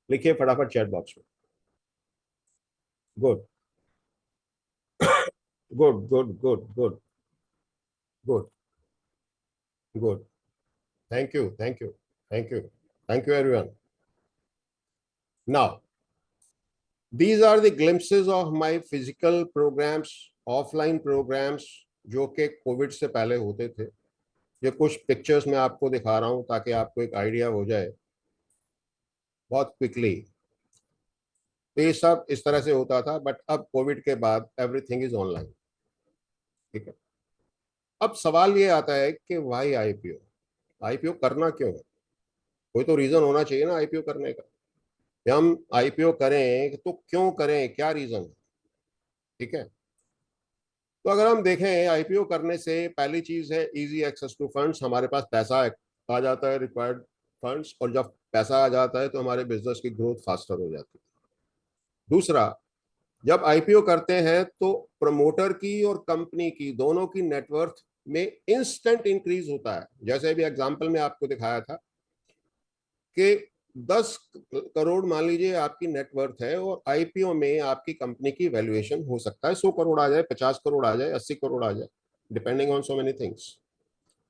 लिखिए फटाफट चैट बॉक्स में. Good good good good good good good. Thank you thank you thank you thank you everyone. Now these are the glimpses of my physical programs, offline programs जो कि कोविड से पहले होते थे. ये कुछ पिक्चर्स मैं आपको दिखा रहा हूं ताकि आपको एक आइडिया हो जाए बहुत क्विकली. तो ये सब इस तरह से होता था, बट अब कोविड के बाद एवरीथिंग इज ऑनलाइन. ठीक है. अब सवाल ये आता है कि वाई आईपीओ? आईपीओ करना क्यों है? कोई तो रीजन होना चाहिए ना आईपीओ करने का. हम आईपीओ करें तो क्यों करें, क्या रीजन है? ठीक है. तो अगर हम देखें, आईपीओ करने से पहली चीज है इजी एक्सेस टू फंड्स. हमारे पास पैसा आ जाता है, रिक्वायर्ड फंड्स, और जब पैसा आ जाता है तो हमारे बिजनेस की ग्रोथ फास्टर हो जाती है. दूसरा, जब आईपीओ करते हैं तो प्रमोटर की और कंपनी की, दोनों की नेटवर्थ में इंस्टेंट इंक्रीज होता है. जैसे भी एग्जांपल में आपको दिखाया था कि 10 करोड़ मान लीजिए आपकी नेटवर्थ है, और आईपीओ में आपकी कंपनी की वैल्यूएशन हो सकता है 100 करोड़ आ जाए, 50 करोड़ आ जाए, 80 करोड़ आ जाए, depending on so many things.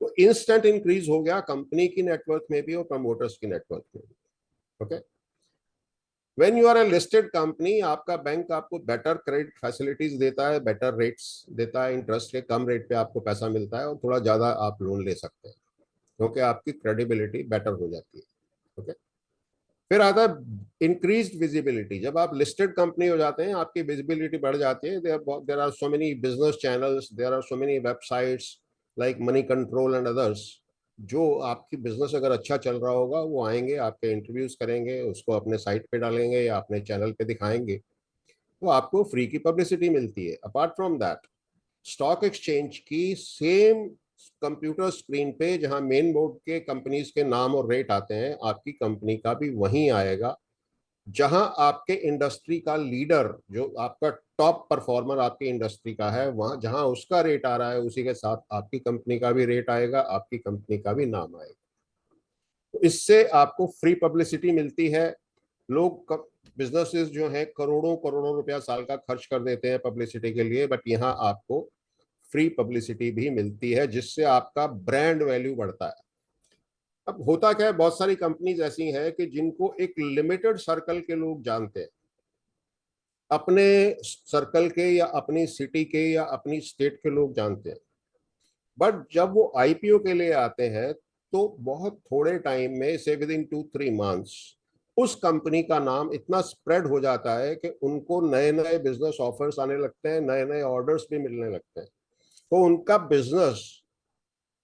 तो इंस्टेंट इंक्रीज हो गया कंपनी की नेटवर्थ में भी और प्रमोटर्स की नेटवर्थ में भी. Okay. When you are a listed company, आपका बैंक आपको बेटर क्रेडिट फैसिलिटीज देता है, बेटर रेट्स देता है, इंटरेस्ट के कम रेट पे आपको पैसा मिलता है और थोड़ा ज्यादा आप लोन ले सकते हैं, क्योंकि आपकी क्रेडिबिलिटी बेटर हो जाती है. ओके. फिर आता है इंक्रीज्ड विजिबिलिटी. जब आप लिस्टेड कंपनी हो जाते हैं, आपकी विजिबिलिटी बढ़ जाती है. There are so many business channels, there are so many websites like Moneycontrol and others. जो आपकी बिजनेस अगर अच्छा चल रहा होगा, वो आएंगे, आपके इंटरव्यूज करेंगे, उसको अपने साइट पे डालेंगे या अपने चैनल पे दिखाएंगे, तो आपको फ्री की पब्लिसिटी मिलती है. Apart from that, stock exchange की सेम कंप्यूटर स्क्रीन पे जहां मेन बोर्ड के कंपनीज के नाम और रेट आते हैं, आपकी कंपनी का भी वहीं आएगा, जहां आपके इंडस्ट्री का लीडर, जो आपका टॉप परफॉर्मर आपकी इंडस्ट्री का है, वहां जहां उसका रेट आ रहा है, उसी के साथ आपकी कंपनी का भी रेट आएगा, आपकी कंपनी का भी नाम आएगा. तो इससे आपको फ्री पब्लिसिटी मिलती है. लोग, बिजनेसेस जो हैं, करोड़ों करोड़ों रुपया साल का खर्च कर देते हैं पब्लिसिटी के लिए, बट यहाँ आपको फ्री पब्लिसिटी भी मिलती है, जिससे आपका ब्रांड वैल्यू बढ़ता है. अब होता क्या है, बहुत सारी कंपनीज ऐसी हैं कि जिनको एक लिमिटेड सर्कल के लोग जानते हैं, अपने सर्कल के या अपनी सिटी के या अपनी स्टेट के लोग जानते हैं, बट जब वो आईपीओ के लिए आते हैं तो बहुत थोड़े टाइम में, से विद इन 2-3 मंथ्स, उस कंपनी का नाम इतना स्प्रेड हो जाता है कि उनको नए नए बिजनेस ऑफर्स आने लगते हैं, नए नए ऑर्डर्स भी मिलने लगते हैं। तो उनका बिजनेस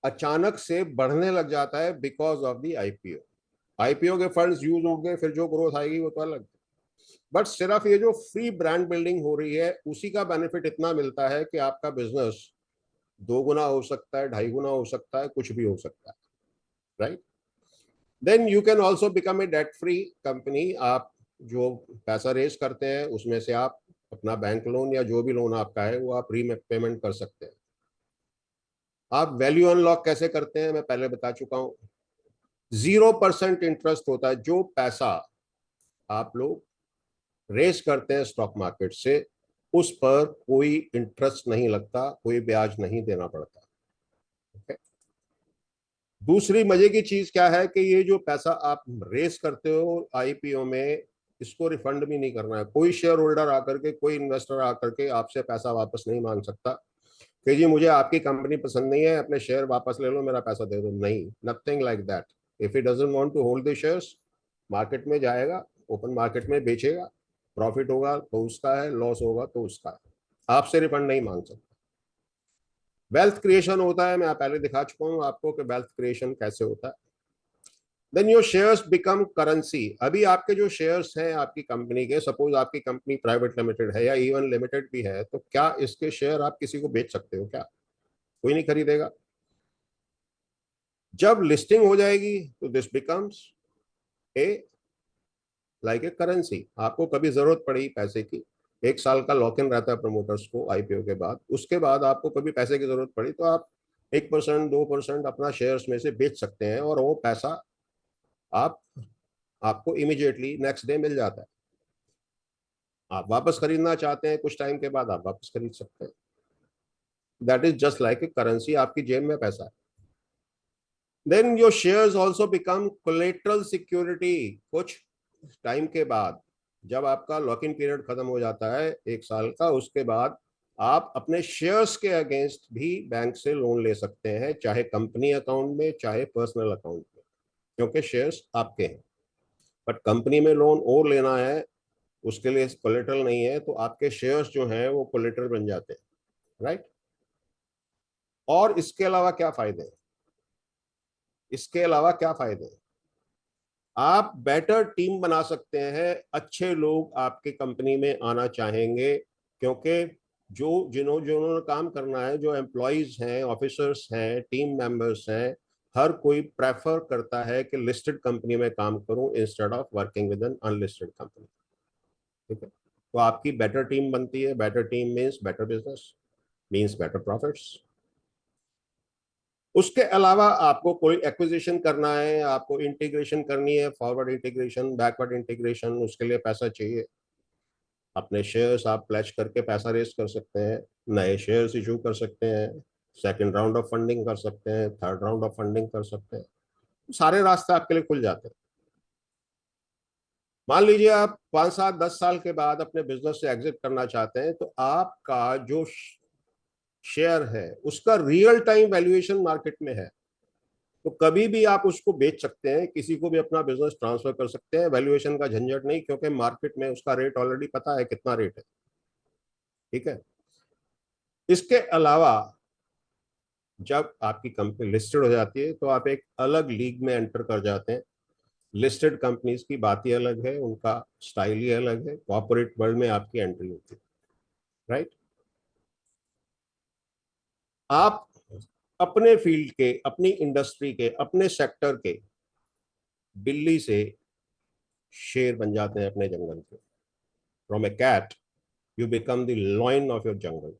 अचानक से बढ़ने लग जाता है because of the IPO. IPO के फंड्स यूज हो गए, फिर जो ग्रोथ आएगी वो तो अलग। बट सिर्फ ये जो फ्री ब्रांड बिल्डिंग हो रही है, उसी का बेनिफिट इतना मिलता है कि आपका बिजनेस 2 गुना हो सकता है, 2.5 गुना हो सकता है, कुछ भी हो सकता है, right? Then you can also become a debt free company. आप जो पैसा रेज करते हैं उसमें से आप अपना बैंक लोन या जो भी लोन आपका है वो आप रीपेमेंट कर सकते हैं। आप वैल्यू अनलॉक कैसे करते हैं मैं पहले बता चुका हूं। 0% इंटरेस्ट होता है। जो पैसा आप लोग रेस करते हैं स्टॉक मार्केट से, उस पर कोई इंटरेस्ट नहीं लगता, कोई ब्याज नहीं देना पड़ता। okay? दूसरी मजे की चीज क्या है कि ये जो पैसा आप रेस करते हो आईपीओ में, इसको रिफंड भी नहीं करना है। कोई शेयर होल्डर आकर के, कोई इन्वेस्टर आकर के आपसे पैसा वापस नहीं मांग सकता कि जी मुझे आपकी कंपनी पसंद नहीं है, अपने शेयर वापस ले लो, मेरा पैसा दे दो। नहीं, nothing like that. If he doesn't want to hold the shares, market में जाएगा, ओपन मार्केट में बेचेगा, प्रॉफिट होगा तो उसका है, लॉस होगा तो उसका है, आपसे रिफंड नहीं मांग सकता। वेल्थ क्रिएशन होता है, मैं पहले दिखा चुका हूं आपको कि वेल्थ क्रिएशन कैसे होता है। Then your shares become currency. अभी आपके जो शेयर्स हैं आपकी कंपनी के, सपोज आपकी कंपनी प्राइवेट लिमिटेड है या इवन लिमिटेड भी है, तो क्या इसके शेयर आप किसी को बेच सकते हो? क्या कोई नहीं खरीदेगा। जब लिस्टिंग हो जाएगी तो this becomes a like a currency. आपको कभी जरूरत पड़ी पैसे की, 1 साल का लॉक इन रहता है प्रमोटर्स को आईपीओ के बाद, उसके बाद आपको कभी पैसे की जरूरत पड़ी तो आप 1%, 2% अपना शेयर्स में से बेच सकते हैं और वो पैसा आप आपको इमीडिएटली नेक्स्ट डे मिल जाता है। आप वापस खरीदना चाहते हैं कुछ टाइम के बाद, आप वापस खरीद सकते हैं। That is just like a currency, आपकी जेब में पैसा है। Then your shares also become collateral security. कुछ टाइम के बाद, जब आपका लॉक इन पीरियड खत्म हो जाता है 1 साल का, उसके बाद आप अपने शेयर्स के अगेंस्ट भी बैंक से लोन ले सकते हैं, चाहे कंपनी अकाउंट में चाहे पर्सनल अकाउंट में, क्योंकि शेयर्स आपके हैं। बट कंपनी में लोन और लेना है, उसके लिए कोलेटरल नहीं है, तो आपके शेयर्स जो हैं वो कोलेटरल बन जाते हैं, राइट? और इसके अलावा क्या फायदे हैं? इसके अलावा क्या फायदे हैं? आप बेटर टीम बना सकते हैं, अच्छे लोग आपके कंपनी में आना चाहेंगे, क्योंकि जो जिन्होंने काम करना है, जो एम्प्लॉयज हैं, ऑफिसर्स हैं, टीम मेंबर्स हैं, हर कोई प्रेफर करता है कि लिस्टेड कंपनी में काम करूं instead of working with an unlisted company. ठीक है, तो आपकी बेटर टीम बनती है। Better team means better business, means better profits. उसके अलावा आपको कोई एक्विजिशन करना है, आपको इंटीग्रेशन करनी है, फॉरवर्ड इंटीग्रेशन, बैकवर्ड इंटीग्रेशन, उसके लिए पैसा चाहिए। अपने शेयर्स आप प्लेज करके पैसा रेज कर सकते हैं, नए शेयर्स इशू कर सकते हैं, सेकंड राउंड ऑफ फंडिंग कर सकते हैं, थर्ड राउंड ऑफ फंडिंग कर सकते हैं। सारे रास्ते आपके लिए खुल जाते हैं। मान लीजिए आप 5, 7, 10 साल के बाद अपने बिजनेस से एग्जिट करना चाहते हैं, तो आपका जो शेयर है उसका रियल टाइम वैल्यूएशन मार्केट में है, तो कभी भी आप उसको बेच सकते हैं, किसी को भी अपना बिजनेस ट्रांसफर कर सकते हैं, वैल्यूएशन का झंझट नहीं, क्योंकि मार्केट में उसका रेट ऑलरेडी पता है कितना रेट है। ठीक है, इसके अलावा जब आपकी कंपनी लिस्टेड हो जाती है तो आप एक अलग लीग में एंटर कर जाते हैं। लिस्टेड कंपनीज की बात ही अलग है, उनका स्टाइल ही अलग है, कॉर्पोरेट वर्ल्ड में आपकी एंट्री होती है, राइट? आप अपने फील्ड के, अपनी इंडस्ट्री के, अपने सेक्टर के बिल्ली से शेर बन जाते हैं अपने जंगल के। From a cat you become the lion of your jungle.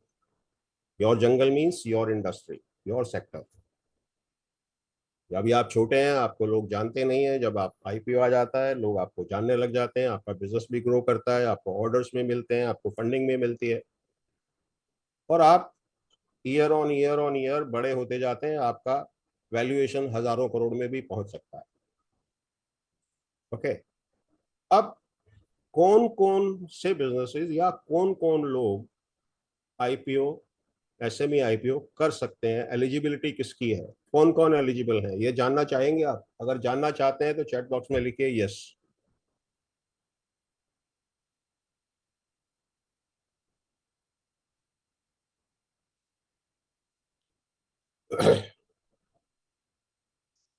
Your jungle means your industry, your sector. अभी आप छोटे हैं, आपको लोग जानते नहीं है, जब आप आईपीओ आ जाता है लोग आपको जानने लग जाते हैं, आपका बिजनेस भी ग्रो करता है, आपको ऑर्डर्स में मिलते हैं, आपको फंडिंग में मिलती है, और आप ईयर ऑन ईयर बड़े होते जाते हैं। आपका वैल्यूएशन हजारों करोड़ में भी पहुंच सकता है। ओके, अब कौन कौन से बिजनेसेस या कौन कौन लोग आईपीओ एसएमई आईपीओ कर सकते हैं। एलिजिबिलिटी किसकी है, कौन कौन एलिजिबल है, ये जानना चाहेंगे आप? अगर जानना चाहते हैं तो चैट बॉक्स में लिखिए yes.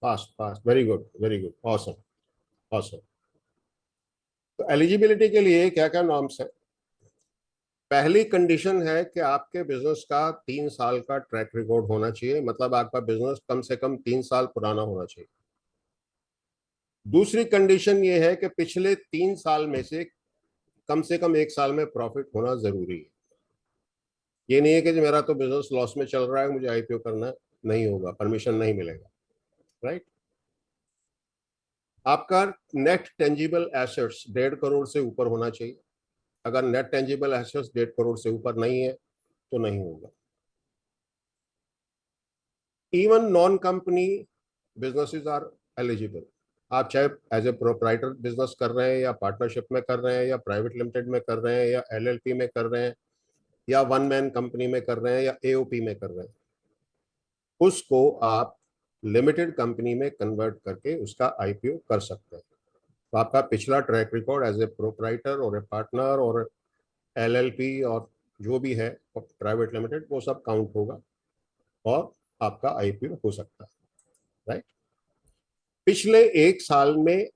Fast fast, very good very good, awesome awesome. तो एलिजिबिलिटी के लिए क्या क्या नॉर्म्स है? पहली कंडीशन है कि आपके बिजनेस का 3 साल का ट्रैक रिकॉर्ड होना चाहिए, मतलब आपका बिजनेस कम से कम 3 साल पुराना होना चाहिए। दूसरी कंडीशन ये है कि पिछले 3 साल में से कम 1 साल में प्रॉफिट होना जरूरी है। ये नहीं है कि मेरा तो बिजनेस लॉस में चल रहा है, मुझे आईपीओ करना नहीं होगा, परमिशन नहीं मिलेगा। राइट। आपका नेट टेंजिबल एसेट्स 1.5 करोड़ से ऊपर होना चाहिए। अगर नेट टेंजिबल एसेट्स 1.5 करोड़ से ऊपर नहीं है तो नहीं होगा। Even non company businesses are eligible. आप चाहे एज ए प्रोप्राइटर बिजनेस कर रहे हैं, या पार्टनरशिप में कर रहे हैं, या प्राइवेट लिमिटेड में कर रहे हैं, या एलएलपी में कर रहे हैं, या वन मैन कंपनी में कर रहे हैं, या एओपी में कर रहे हैं, उसको आप लिमिटेड कंपनी में कन्वर्ट करके उसका आईपीओ कर सकते हैं। तो आपका पिछला track record as a proprietor और ए पार्टनर और एलएलपी और जो भी है प्राइवेट लिमिटेड, वो सब काउंट होगा और आपका आईपीओ हो सकता है। राइट। पिछले 1 साल में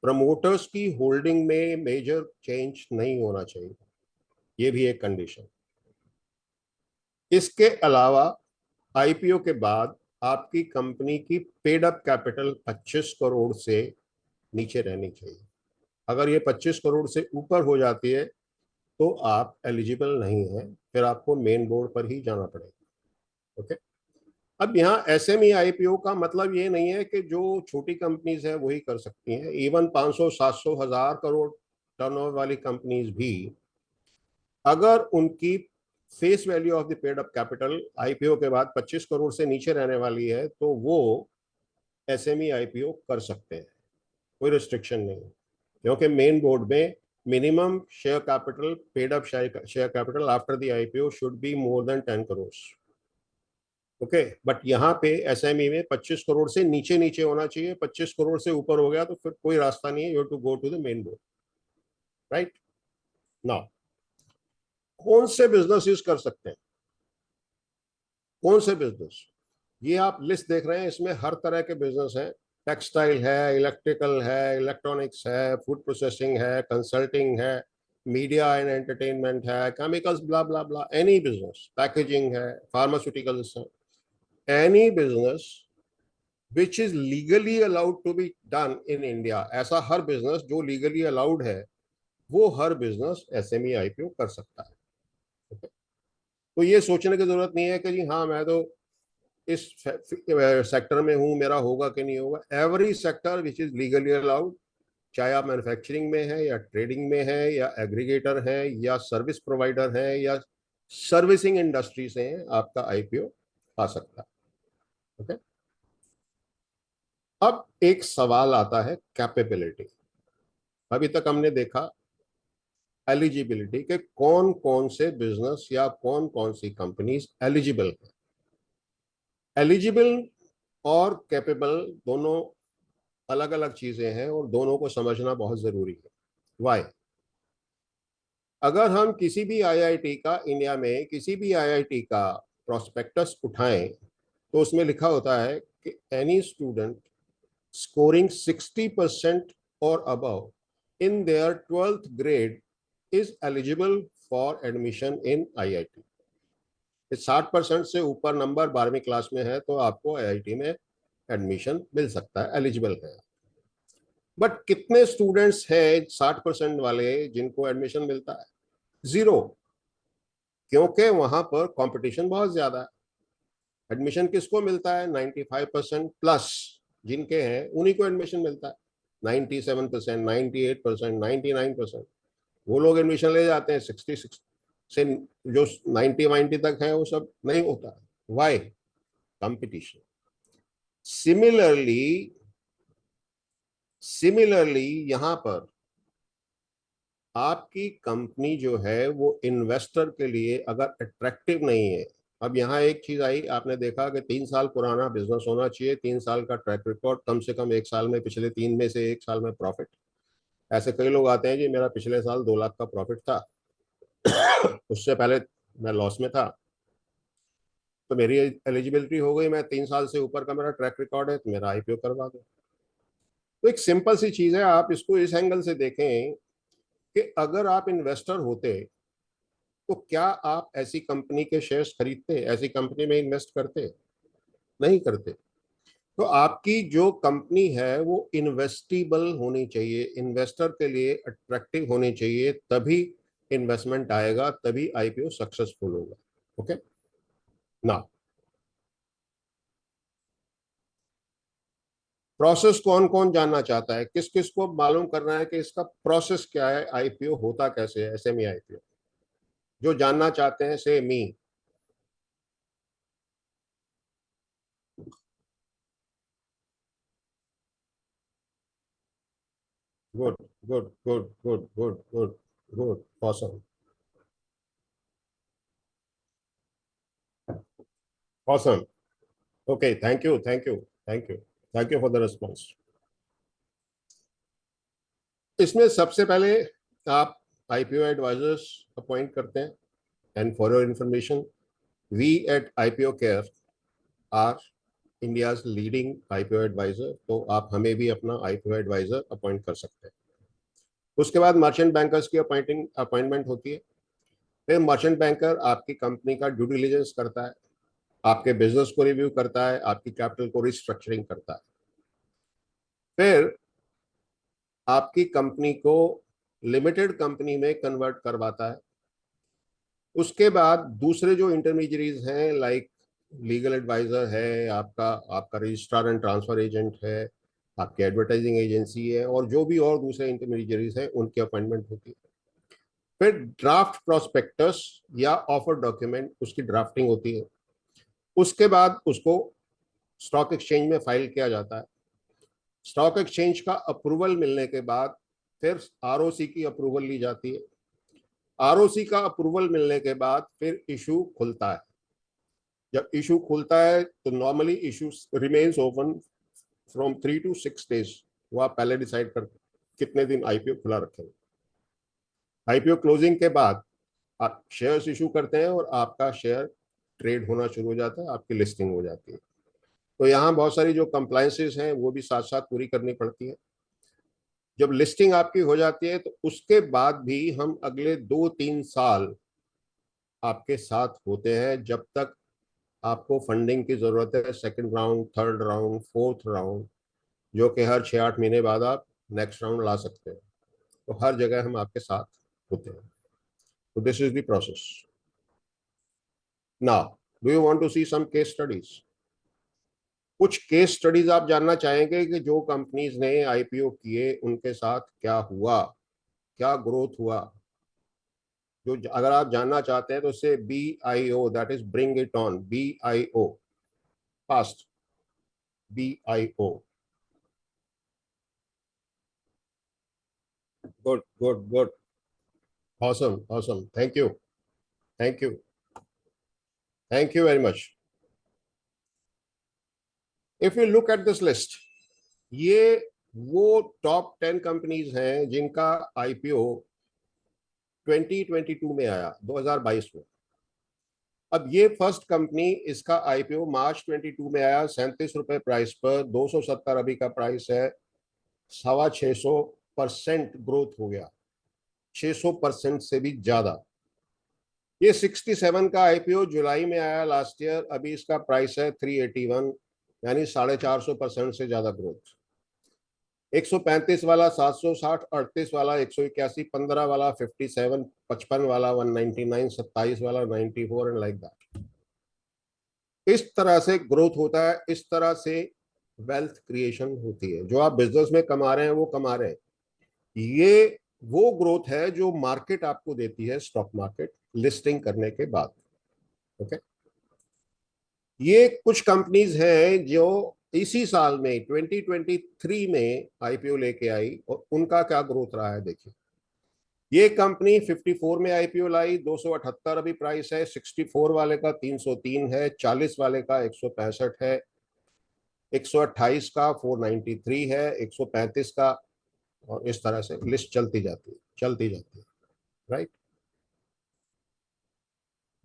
प्रमोटर्स की होल्डिंग में मेजर चेंज नहीं होना चाहिए, ये भी एक कंडीशन। इसके अलावा आईपीओ के बाद आपकी कंपनी की पेड अप कैपिटल 25 करोड़ से नीचे रहनी चाहिए। अगर ये 25 करोड़ से ऊपर हो जाती है तो आप एलिजिबल नहीं है, फिर आपको मेन बोर्ड पर ही जाना पड़ेगा। ओके। अब यहाँ एसएमई आईपीओ का मतलब ये नहीं है कि जो छोटी कंपनीज है वही कर सकती हैं। इवन 500 700 हजार करोड़ टर्नओवर वाली कंपनीज भी, अगर उनकी face value of the paid up capital IPO के बाद 25 करोड़ से नीचे रहने वाली है, तो वो एसएमई आईपीओ कर सकते हैं, कोई रिस्ट्रिक्शन नहीं है। क्योंकि मेन बोर्ड में minimum share capital, paid up share capital after the IPO should be more than 10 crore. Okay. But यहाँ पे एसएमई में 25 करोड़ से नीचे नीचे होना चाहिए। 25 करोड़ से ऊपर हो गया तो फिर कोई रास्ता नहीं है, you have to go to the main board. Right. Now, कौन से बिजनेस कर सकते हैं, कौन से बिजनेस? ये आप लिस्ट देख रहे हैं, इसमें हर तरह के बिजनेस हैं। टेक्सटाइल है, इलेक्ट्रिकल है, इलेक्ट्रॉनिक्स है, फूड प्रोसेसिंग है, कंसल्टिंग है, मीडिया एंड एंटरटेनमेंट है, chemicals, blah blah blah, any business, packaging है, फार्मास्यूटिकल्स है, any business which is legally allowed to be done in India. ऐसा हर बिजनेस जो लीगली अलाउड है, वो हर बिजनेस एसएमई आईपीओ कर सकता है। Okay? तो ये सोचने की जरूरत नहीं है कि जी हाँ मैं तो इस सेक्टर में हूं, मेरा होगा कि नहीं होगा। Every sector which is legally allowed, चाहे आप मैन्युफैक्चरिंग में है, या ट्रेडिंग में है, या एग्रीगेटर है, या सर्विस प्रोवाइडर है, या सर्विसिंग इंडस्ट्री से है, आपका आईपीओ आ सकता है। ओके। अब एक सवाल आता है कैपेबिलिटी। अभी तक हमने देखा एलिजिबिलिटी के कौन कौन से बिजनेस या कौन कौन सी कंपनीज एलिजिबल है। एलिजिबल और कैपेबल दोनों अलग अलग चीजें हैं और दोनों को समझना बहुत जरूरी है। वाई? अगर हम किसी भी आईआईटी का, इंडिया में किसी भी आईआईटी का प्रोस्पेक्टस उठाएं, तो उसमें लिखा होता है कि any student scoring 60% or above in their 12th grade is eligible for admission in IIT। 60% से ऊपर नंबर 12वीं क्लास में है तो आपको आईआईटी में एडमिशन मिल सकता है, एलिजिबल है। बट कितने स्टूडेंट्स हैं 60% वाले जिनको एडमिशन मिलता है? जीरो। क्योंकि वहां पर कंपटीशन बहुत ज्यादा है। एडमिशन किसको मिलता है? 95% प्लस जिनके हैं उन्हीं को एडमिशन मिलता है। 97%, 98%, 99%, वो लोग एडमिशन ले जाते हैं। 66 से जो 90 तक है वो सब नहीं होता। वाई? कंपटीशन। सिमिलरली सिमिलरली यहां पर आपकी कंपनी जो है वो इन्वेस्टर के लिए अगर अट्रैक्टिव नहीं है, अब यहाँ एक चीज आई, आपने देखा कि 3 साल पुराना बिजनेस होना चाहिए, 3 साल का ट्रैक रिकॉर्ड, कम से कम 1 साल में, पिछले 3 में से 1 साल में प्रॉफिट। ऐसे कई लोग आते हैं जी मेरा पिछले साल 2 लाख का प्रॉफिट था, उससे पहले मैं लॉस में था, तो मेरी एलिजिबिलिटी हो गई, मैं 3 साल से ऊपर का मेरा ट्रैक रिकॉर्ड है, तो मेरा आईपीओ करवा दो। तो एक सिंपल सी चीज है, आप इसको इस एंगल से देखें कि अगर आप इन्वेस्टर होते तो क्या आप ऐसी कंपनी के शेयर्स खरीदते, ऐसी कंपनी में इन्वेस्ट करते? नहीं करते। तो आपकी जो कंपनी है वो इन्वेस्टिबल होनी चाहिए, इन्वेस्टर के लिए अट्रैक्टिव होनी चाहिए, तभी इन्वेस्टमेंट आएगा, तभी आईपीओ सक्सेसफुल होगा। ओके ना, प्रोसेस कौन कौन जानना चाहता है, किस किस को मालूम करना है कि इसका प्रोसेस क्या है, आईपीओ होता कैसे है, एसएमई आईपीओ? जो जानना चाहते हैं say me. Good good good good good good good, awesome awesome. Okay, thank you thank you thank you thank you for the response. इसमें सबसे पहले आप आईपीओ एडवाइजर्स अपॉइंट करते हैं, and for your information, we at IPO care are India's leading IPO advisor, तो आप हमें भी अपना आईपीओ एडवाइजर अपॉइंट कर सकते हैं। उसके बाद मर्चेंट बैंकर्स की अपॉइंटमेंट होती है। फिर मर्चेंट बैंकर आपकी कंपनी का ड्यू डिलिजेंस करता है, आपके बिजनेस को रिव्यू करता है, आपकी कैपिटल को रिस्ट्रक्चरिंग करता है, फिर आपकी कंपनी को लिमिटेड कंपनी में कन्वर्ट करवाता है। उसके बाद दूसरे जो इंटरमीडियरीज हैं, लाइक लीगल एडवाइजर है, आपका आपका रजिस्ट्रार एंड ट्रांसफर एजेंट है, आपकी एडवर्टाइजिंग एजेंसी है, और जो भी और दूसरे इंटरमीडियरीज हैं उनकी अपॉइंटमेंट होती है। फिर ड्राफ्ट प्रोस्पेक्टस या ऑफर डॉक्यूमेंट, उसकी ड्राफ्टिंग होती है। उसके बाद उसको स्टॉक एक्सचेंज में फाइल किया जाता है। स्टॉक एक्सचेंज का अप्रूवल मिलने के बाद फिर आरओसी की अप्रूवल ली जाती है। आरओसी का अप्रूवल मिलने के बाद फिर इशू खुलता है। जब इशू खुलता है तो normally issue remains open from 3 to 6 days। वो आप पहले डिसाइड कर कितने दिन आईपीओ खुला रखेंगे। आईपीओ क्लोजिंग के बाद आप शेयर्स इशू करते हैं और आपका शेयर ट्रेड होना शुरू हो जाता है, आपकी लिस्टिंग हो जाती है। तो यहाँ बहुत सारी जो कंप्लायंसेस हैं वो भी साथ साथ पूरी करनी पड़ती है। जब लिस्टिंग आपकी हो जाती है तो उसके बाद भी हम अगले 2-3 साल आपके साथ होते हैं, जब तक आपको फंडिंग की जरूरत है, second round, third round, fourth round, जो कि हर 6-8 महीने बाद आप नेक्स्ट राउंड ला सकते हैं। तो हर जगह हम आपके साथ होते हैं। तो this is the process. Now do you want to see some case studies? कुछ केस स्टडीज आप जानना चाहेंगे कि जो कंपनीज ने आईपीओ किए उनके साथ क्या हुआ, क्या ग्रोथ हुआ? जो अगर आप जानना चाहते हैं तो से BIO, that is bring it on, BIO, fast, BIO। Good good good, awesome awesome, thank you thank you thank you very much. If you look at this list, ये वो टॉप 10 कंपनीज हैं जिनका आईपीओ 2022 में आया, 2022 में। अब ये first company, इसका आईपीओ मार्च 22 में आया, 37 रुपए प्राइस पर, 270 अभी का प्राइस है, 625% ग्रोथ हो गया, 600% से भी ज्यादा। ये 67 का आईपीओ जुलाई में आया लास्ट ईयर, अभी इसका प्राइस है 381, यानी 450% से ज्यादा ग्रोथ। 135 वाला 760, 38 वाला 181, 15 वाला 57, 55 वाला 199, 27 वाला 94, एंड लाइक दैट। इस तरह से ग्रोथ होता है, इस तरह से वेल्थ क्रिएशन होती है। जो आप बिजनेस में कमा रहे हैं वो कमा रहे हैं, ये वो ग्रोथ है जो मार्केट आपको देती है, स्टॉक मार्केट, लिस्टिंग करने के बाद। ओके, ये कुछ कंपनीज हैं जो इसी साल में 2023 में आईपीओ लेके आई, और उनका क्या ग्रोथ रहा है देखिए। ये कंपनी 54 में आईपीओ लाई, 278 अभी प्राइस है, 64 वाले का 303 है, 40 वाले का 165 है, 128 का 493 है, 135 का, और इस तरह से लिस्ट चलती जाती है, right.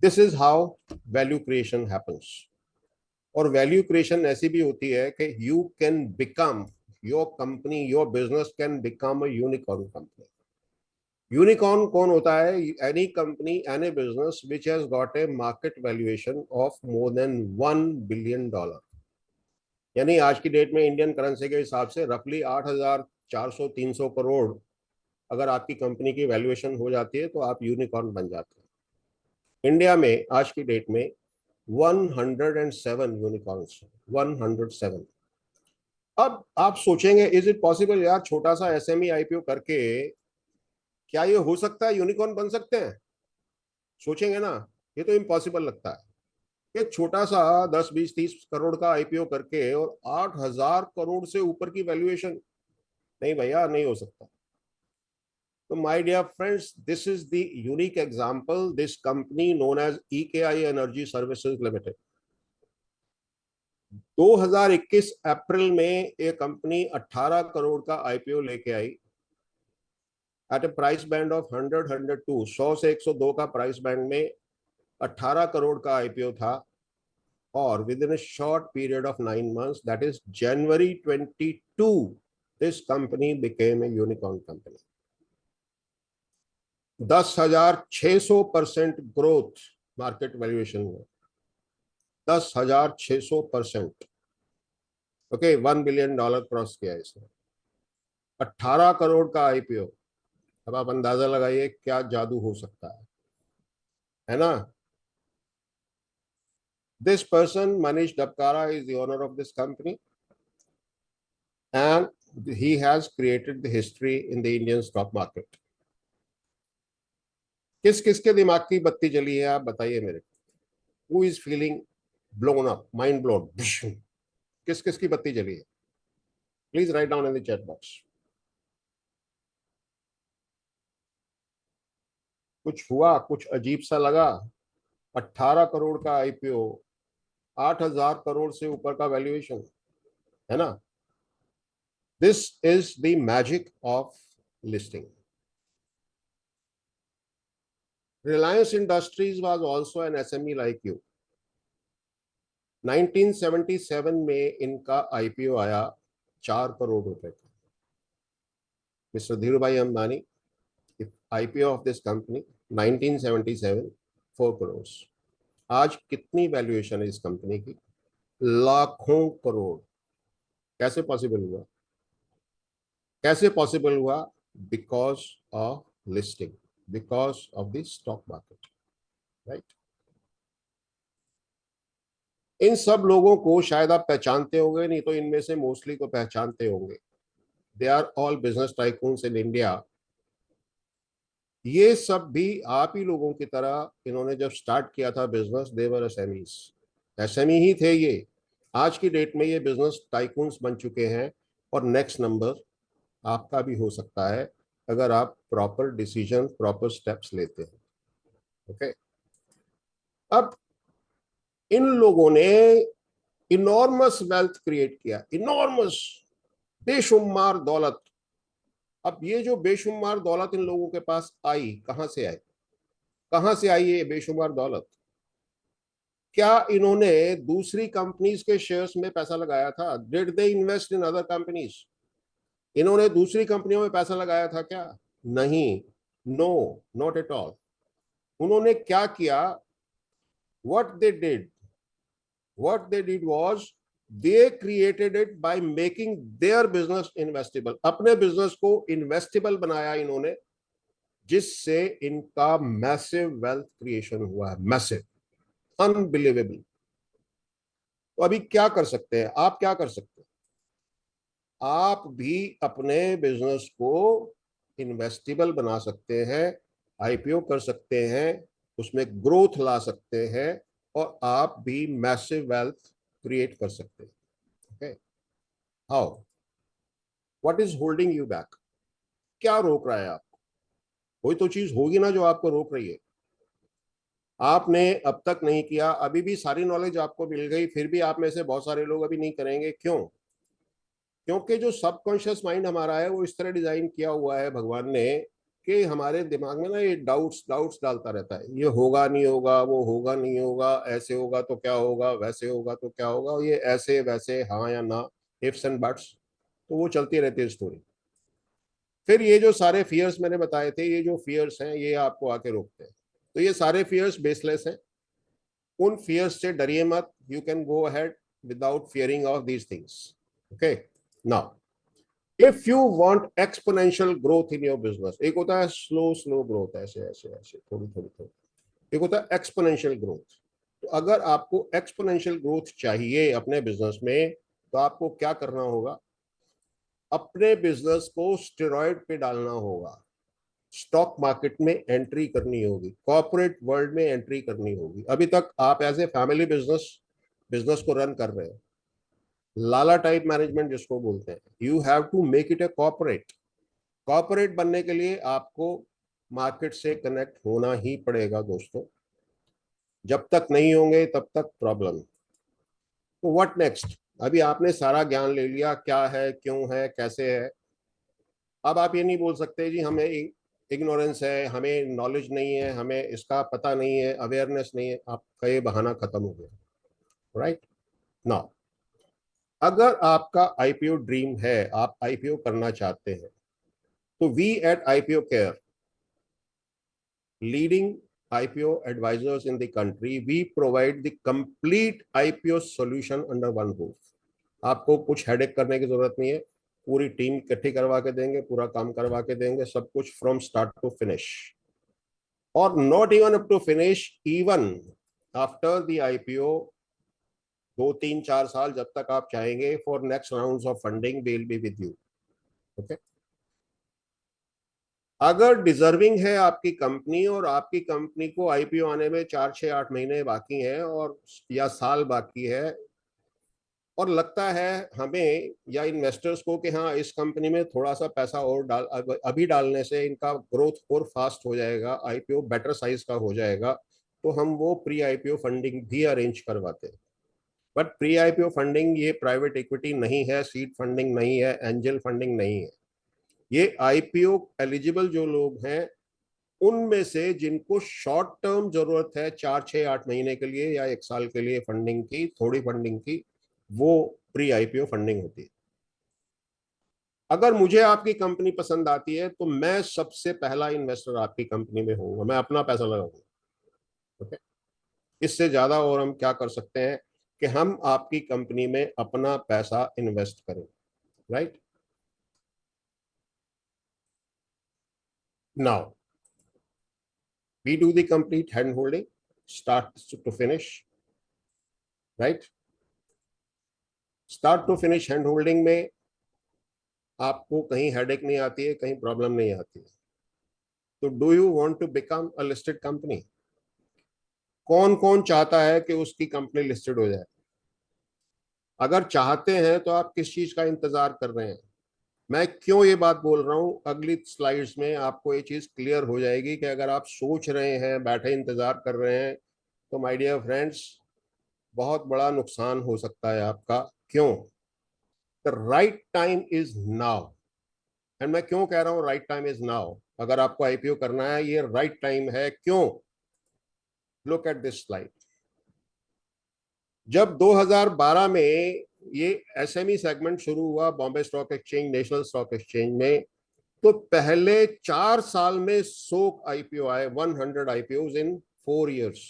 This is how value creation happens. और वैल्यू क्रिएशन ऐसी भी होती है कि you can become, your company, your business can become a unicorn company. Unicorn कौन होता है? Any company, any business which has got a market valuation of more than $1 billion. यानी आज की डेट में इंडियन करेंसी के हिसाब से रफली 8,400-300 करोड़ अगर आपकी कंपनी की वैल्यूएशन हो जाती है तो आप यूनिकॉर्न बन जाते हैं। इंडिया में आज की डेट में 107 यूनिकॉर्न्स, 107। अब आप सोचेंगे, इज इट पॉसिबल यार, छोटा सा एसएमई आईपीओ करके क्या ये हो सकता है, यूनिकॉर्न बन सकते हैं? सोचेंगे ना, ये तो इम्पॉसिबल लगता है कि छोटा सा 10-20-30 करोड़ का आईपीओ करके और 8,000 करोड़ से ऊपर की वैल्यूएशन, नहीं भैया, नहीं हो सकता। तो my dear friends, this is the unique example, this company known as EKI energy services limited. 2021 April में ये कंपनी 18 करोड़ का आईपीओ लेके आई at a price band of 100-102, 100 से 102 का प्राइस बैंड में 18 करोड़ का आईपीओ था। और with in a short period of 9 months, that is January 22, this company became a unicorn company. 10,600% growth market valuation में, 10,600%। ओके, $1 बिलियन क्रॉस किया इसने, 18 करोड़ का आईपीओ। अब आप अंदाजा लगाइए क्या जादू हो सकता है ना। This person, Manish Dapkara, is the owner of this company, and he has created the history in the Indian stock market. किस किस के दिमाग की बत्ती जली है, आप बताइए मेरे को। Who is feeling blown up, mind blown? किस किस की बत्ती जली है? Please write down in the chat box. कुछ हुआ, कुछ अजीब सा लगा? 18 करोड़ का आईपीओ, 8,000 करोड़ से ऊपर का वैल्यूएशन, है ना। This is the magic of listing. Reliance Industries was also an SME like you. 1977 में इनका आईपीओ आया 4 करोड़ रुपए का। Mister Dhirubhai Ambani, IPO of this company 1977, 4 crore. आज कितनी वैल्यूएशन है इस कंपनी की? लाखों करोड़। कैसे पॉसिबल हुआ? कैसे पॉसिबल हुआ? Because of listing, because of the stock market, right. इन सब लोगों को शायद आप पहचानते होंगे, नहीं तो इनमें से मोस्टली को पहचानते होंगे। They are all business tycoons in India. ये सब भी आप ही लोगों की तरह, इन्होंने जब स्टार्ट किया था बिजनेस, देवर एसएमईज, एसएमई ही थे ये। आज की डेट में ये बिजनेस टाइकून्स बन चुके हैं, और नेक्स्ट नंबर आपका भी हो सकता है अगर आप प्रॉपर डिसीजन, प्रॉपर स्टेप्स लेते हैं। ओके, अब इन लोगों ने इनॉर्मस वेल्थ क्रिएट किया, इनॉर्मस, बेशुमार दौलत। अब ये जो बेशुमार दौलत इन लोगों के पास आई, कहां से आई? कहां से आई ये बेशुमार दौलत? क्या इन्होंने दूसरी कंपनीज के शेयर्स में पैसा लगाया था? Did they invest in other companies? इन्होंने दूसरी कंपनियों में पैसा लगाया था क्या? नहीं, नो, नॉट एट ऑल। उन्होंने क्या किया? What they did, what they did was they created it by making their business investable. अपने बिजनेस को इन्वेस्टेबल बनाया इन्होंने, जिससे इनका मैसिव वेल्थ क्रिएशन हुआ है, मैसिव, अनबिलीवेबल। तो अभी क्या कर सकते हैं आप? क्या कर सकते हैं आप? भी अपने बिजनेस को इन्वेस्टेबल बना सकते हैं, आईपीओ कर सकते हैं, उसमें ग्रोथ ला सकते हैं, और आप भी मैसिव वेल्थ क्रिएट कर सकते हैं। Okay, how? What is holding you back? क्या रोक रहा है आपको? कोई तो चीज होगी ना जो आपको रोक रही है। आपने अब तक नहीं किया, अभी भी सारी नॉलेज आपको मिल गई, फिर भी आप में से बहुत सारे लोग अभी नहीं करेंगे। क्यों? क्योंकि जो सबकॉन्शियस माइंड हमारा है वो इस तरह डिजाइन किया हुआ है भगवान ने कि हमारे दिमाग में ना ये डाउट्स डाउट्स डालता रहता है। ये होगा नहीं होगा, वो होगा नहीं होगा, ऐसे होगा तो क्या होगा, वैसे होगा तो क्या होगा, और ये ऐसे वैसे, हाँ या ना, इफ्स एंड बट्स, तो वो चलती रहती है स्टोरी। फिर ये जो सारे फियर्स मैंने बताए थे, ये जो फियर्स हैं ये आपको आके रोकते हैं। तो ये सारे फियर्स बेसलेस हैं, उन फियर्स से डरिए मत। You can go ahead without fearing of these things. Okay, now if you want exponential growth in your business, एक होता है स्लो स्लो ग्रोथ, ऐसे ऐसे ऐसे थोड़ी थोड़ी थोड़ी, एक होता है एक्सपोनेंशियल ग्रोथ। तो अगर आपको एक्सपोनेंशियल ग्रोथ चाहिए अपने बिजनेस में, तो आपको क्या करना होगा? अपने बिजनेस को स्टेरॉइड पे डालना होगा, स्टॉक मार्केट में एंट्री करनी होगी, कॉर्पोरेट वर्ल्ड में एंट्री करनी होगी। अभी तक आप as a family business business को रन कर रहे हैं, लाला टाइप मैनेजमेंट जिसको बोलते हैं। You have to make it a corporate. Corporate बनने के लिए आपको मार्केट से कनेक्ट होना ही पड़ेगा दोस्तों। जब तक नहीं होंगे तब तक प्रॉब्लम। तो व्हाट नेक्स्ट? अभी आपने सारा ज्ञान ले लिया, क्या है, क्यों है, कैसे है। अब आप ये नहीं बोल सकते जी हमें इग्नोरेंस है, हमें नॉलेज नहीं है, हमें इसका पता नहीं है, अवेयरनेस नहीं है। आपका ये बहाना खत्म हो गया। राइट नाउ, अगर आपका आईपीओ ड्रीम है, आप आईपीओ करना चाहते हैं, तो we at IPO care, leading IPO advisors in the country, we provide the complete IPO solution under one roof. आपको कुछ हेडेक करने की जरूरत नहीं है, पूरी टीम इकट्ठी करवा के देंगे, पूरा काम करवा के देंगे, सब कुछ फ्रॉम स्टार्ट टू फिनिश। और not even up to finish, even after the IPO 2 3 4 साल जब तक आप चाहेंगे, for next rounds of funding will be with you. Okay, अगर डिजर्विंग है आपकी कंपनी और आपकी कंपनी को आईपीओ आने में 4 6 8 महीने बाकी हैं, और या साल बाकी है, और लगता है हमें या इन्वेस्टर्स को कि हाँ इस कंपनी में थोड़ा सा पैसा और अभी डालने से इनका ग्रोथ और फास्ट हो जाएगा, आईपीओ बेटर साइज का हो जाएगा, तो हम वो प्री आईपीओ फंडिंग भी अरेंज करवाते हैं। बट प्री आईपीओ फंडिंग ये प्राइवेट इक्विटी नहीं है, सीड फंडिंग नहीं है, एंजल फंडिंग नहीं है। ये आईपीओ एलिजिबल जो लोग हैं, उनमें से जिनको शॉर्ट टर्म जरूरत है 4 6 8 महीने के लिए या 1 साल के लिए फंडिंग की, थोड़ी फंडिंग की, वो प्री आईपीओ फंडिंग होती है। अगर मुझे आपकी कंपनी पसंद आती है तो मैं सबसे पहला इन्वेस्टर आपकी कंपनी में होऊंगा, मैं अपना पैसा लगाऊंगा। ओके, इससे ज्यादा और हम क्या कर सकते हैं कि हम आपकी कंपनी में अपना पैसा इन्वेस्ट करें। Right now we do the complete hand holding, start to finish. Right, start to finish hand holding में आपको कहीं हेडेक नहीं आती है, कहीं प्रॉब्लम नहीं आती है। तो do you want to become a listed company? कौन कौन चाहता है कि उसकी कंपनी लिस्टेड हो जाए? अगर चाहते हैं तो आप किस चीज का इंतजार कर रहे हैं? मैं क्यों ये बात बोल रहा हूं, अगली स्लाइड्स में आपको ये चीज क्लियर हो जाएगी कि अगर आप सोच रहे हैं, बैठे इंतजार कर रहे हैं, तो माय डियर फ्रेंड्स, बहुत बड़ा नुकसान हो सकता है आपका। क्यों? The right time is now. And मैं क्यों कह रहा हूं राइट टाइम इज नाउ? अगर आपको आईपीओ करना है, ये राइट टाइम है। क्यों? Look at this slide. जब 2012 में ये एसएमई सेगमेंट शुरू हुआ Bombay stock exchange, national stock exchange में, तो पहले 4 साल में 100 आईपीओ आए, 100 आईपीओ इन 4 years।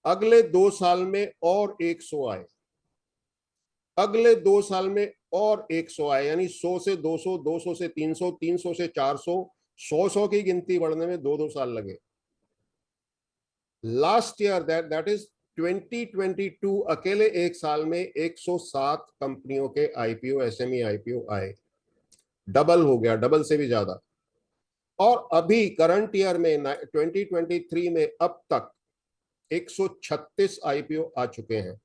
अगले 2 साल में और 100 आए, अगले 2 साल में और 100 आए, यानी 100 से 200, 200 से 300, 300 से 400, 100 की गिनती बढ़ने में 2 2 साल लगे। लास्ट ईयर दैट इज 2022, अकेले 1 साल में 107 कंपनियों के आईपीओ, एसएमई आईपीओ आए। डबल हो गया, डबल से भी ज्यादा। और अभी करंट ईयर में 2023 में अब तक 136 आईपीओ आ चुके हैं।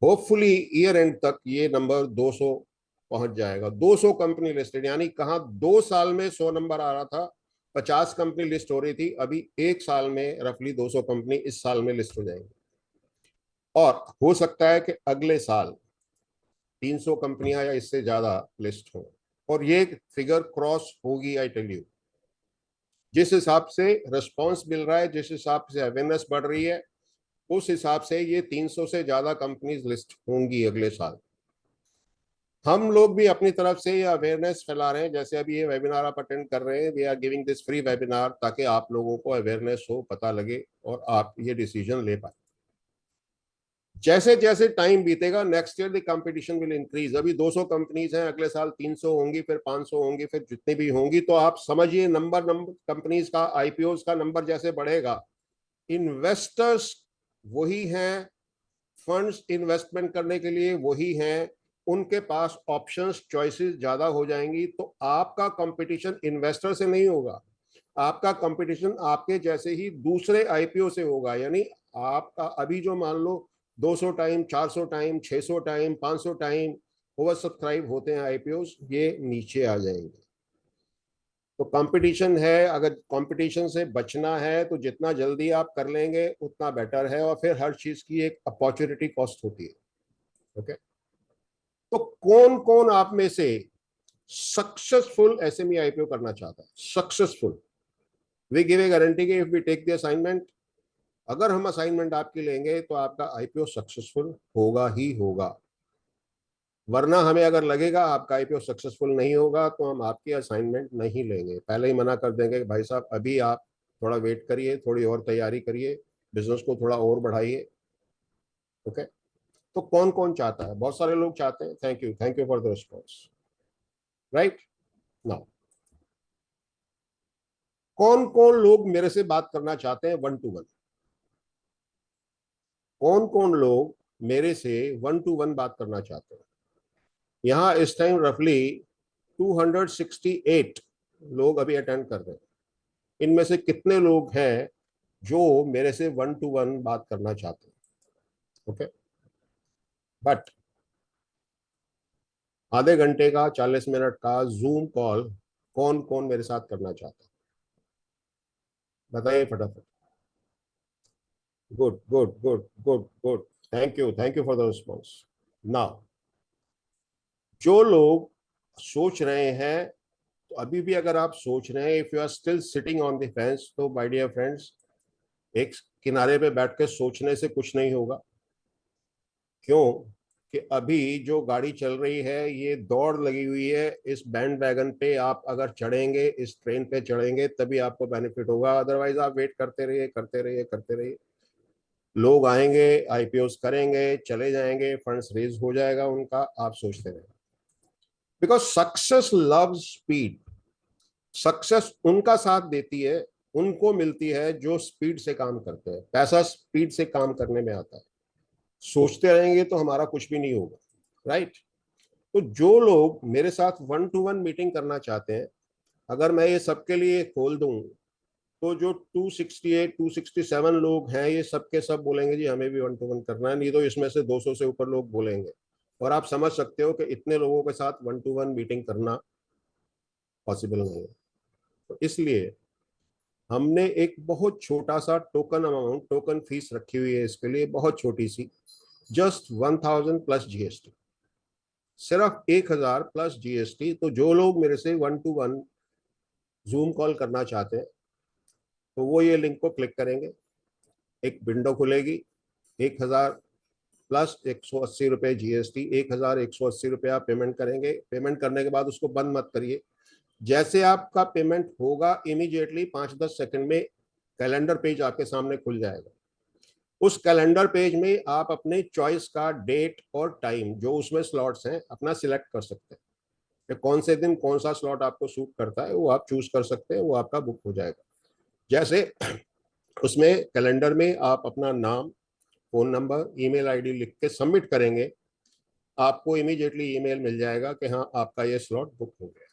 होपफुली ईयर एंड तक ये नंबर 200 पहुंच जाएगा। 200 कंपनी लिस्टेड, यानी कहा 2 साल में 100 नंबर आ रहा था, 50 कंपनी लिस्ट हो रही थी, अभी एक साल में रफली 200 कंपनी इस साल में लिस्ट हो जाएंगी, और हो सकता है कि अगले साल 300 कंपनियां या इससे ज्यादा लिस्ट हो, और ये फिगर क्रॉस होगी। आई टेल यू, जिस हिसाब से रिस्पॉन्स मिल रहा है, जिस हिसाब से अवेयरनेस बढ़ रही है, उस हिसाब से ये 300 से ज्यादा कंपनीज लिस्ट होंगी अगले साल। हम लोग भी अपनी तरफ से ये अवेयरनेस फैला रहे हैं, जैसे अभी ये वेबिनार आप अटेंड कर रहे हैं, we are giving this free webinar, ताकि आप लोगों को अवेयरनेस हो, पता लगे और आप ये डिसीजन ले पाए। जैसे जैसे टाइम बीतेगा, next year the competition will increase. अभी 200 कंपनीज हैं, अगले साल 300 होंगी, फिर 500 होंगी, फिर जितनी भी होंगी, तो आप समझिए नंबर कंपनीज का, आईपीओ का नंबर जैसे बढ़ेगा, इन्वेस्टर्स वही हैं, फंड्स इन्वेस्टमेंट करने के लिए वही हैं, उनके पास ऑप्शंस, चॉइसेस ज्यादा हो जाएंगी। तो आपका कंपटीशन इन्वेस्टर से नहीं होगा, आपका कंपटीशन आपके जैसे ही दूसरे आईपीओ से होगा। यानी आपका अभी जो मान लो 200 time, 400 time, 600 time, 500 time over subscribe होते हैं आईपीओ, ये नीचे आ जाएंगे। तो कंपटीशन है, अगर कंपटीशन से बचना है तो जितना जल्दी आप कर लेंगे उतना बेटर है, और फिर हर चीज की एक अपॉर्चुनिटी कॉस्ट होती है। ओके, तो कौन कौन आप में से सक्सेसफुल एसएमई आईपीओ करना चाहता है? Successful, we give a guarantee कि if we take the assignment, अगर हम असाइनमेंट आपकी लेंगे तो आपका आईपीओ सक्सेसफुल होगा ही होगा। वरना हमें अगर लगेगा आपका आईपीओ सक्सेसफुल नहीं होगा तो हम आपकी असाइनमेंट नहीं लेंगे, पहले ही मना कर देंगे कि भाई साहब अभी आप थोड़ा वेट करिए, थोड़ी और तैयारी करिए, बिजनेस को थोड़ा और बढ़ाइए। ओके, तो कौन कौन चाहता है? बहुत सारे लोग चाहते हैं। Thank you for the response. Right now, कौन कौन लोग मेरे से बात करना चाहते हैं 1-to-1? कौन कौन लोग मेरे से 1-to-1 बात करना चाहते हैं? यहां इस टाइम रफली 268 लोग अभी अटेंड कर रहे हैं। इनमें से कितने लोग हैं जो मेरे से 1-to-1 बात करना चाहते हैं? ओके, बट आधे घंटे का, 40 मिनट का जूम कॉल कौन कौन मेरे साथ करना चाहता है? बताइए फटाफट। Good good good good good, thank you for the response. Now, जो लोग सोच रहे हैं, तो अभी भी अगर आप सोच रहे हैं, if you are still sitting on the fence, तो माय डियर फ्रेंड्स, एक किनारे पे बैठ के सोचने से कुछ नहीं होगा। क्यों? कि अभी जो गाड़ी चल रही है, ये दौड़ लगी हुई है, इस बैंड वैगन पे आप अगर चढ़ेंगे, इस ट्रेन पे चढ़ेंगे, तभी आपको बेनिफिट होगा। अदरवाइज आप वेट करते रहिए, करते रहिए, करते रहिए। लोग आएंगे, आईपीओस करेंगे, चले जाएंगे, फंड्स रेज हो जाएगा उनका, आप सोचते रहे। Because success loves speed. Success उनका साथ देती है, उनको मिलती है जो स्पीड से काम करते हैं। पैसा स्पीड से काम करने में आता है। सोचते रहेंगे तो हमारा कुछ भी नहीं होगा। राइट? तो जो लोग मेरे साथ 1-to-1 मीटिंग करना चाहते हैं, अगर मैं ये सबके लिए खोल दूं, तो जो 268 267 लोग हैं, ये सब के सब बोलेंगे जी हमें भी 1-to-1 करना है। नहीं तो इसमें से 200 से ऊपर लोग बोलेंगे, और आप समझ सकते हो कि इतने लोगों के साथ 1-to-1 मीटिंग करना पॉसिबल नहीं है। तो इसलिए हमने एक बहुत छोटा सा टोकन अमाउंट, टोकन फीस रखी हुई है इसके लिए, बहुत छोटी सी, जस्ट 1000 प्लस जीएसटी, सिर्फ 1000 प्लस जीएसटी। तो जो लोग मेरे से 1-to-1 जूम कॉल करना चाहते हैं, तो वो ये लिंक को क्लिक करेंगे, एक विंडो खुलेगी, 1000 प्लस 180 रुपये जीएसटी, 1180 रुपया पेमेंट करेंगे। पेमेंट करने के बाद उसको बंद मत करिए। जैसे आपका पेमेंट होगा, इमीडिएटली 5-10 सेकंड में कैलेंडर पेज आपके सामने खुल जाएगा। उस कैलेंडर पेज में आप अपने चॉइस का डेट और टाइम, जो उसमें स्लॉट्स हैं, अपना सिलेक्ट कर सकते हैं कि कौन से दिन कौन सा स्लॉट आपको सूट करता है, वो आप चूज कर सकते हैं, वो आपका बुक हो जाएगा। जैसे उसमें कैलेंडर में आप अपना नाम, फोन नंबर, ईमेल आईडी लिख के सबमिट करेंगे, आपको इमीडिएटली ईमेल मिल जाएगा कि हाँ आपका ये स्लॉट बुक हो गया।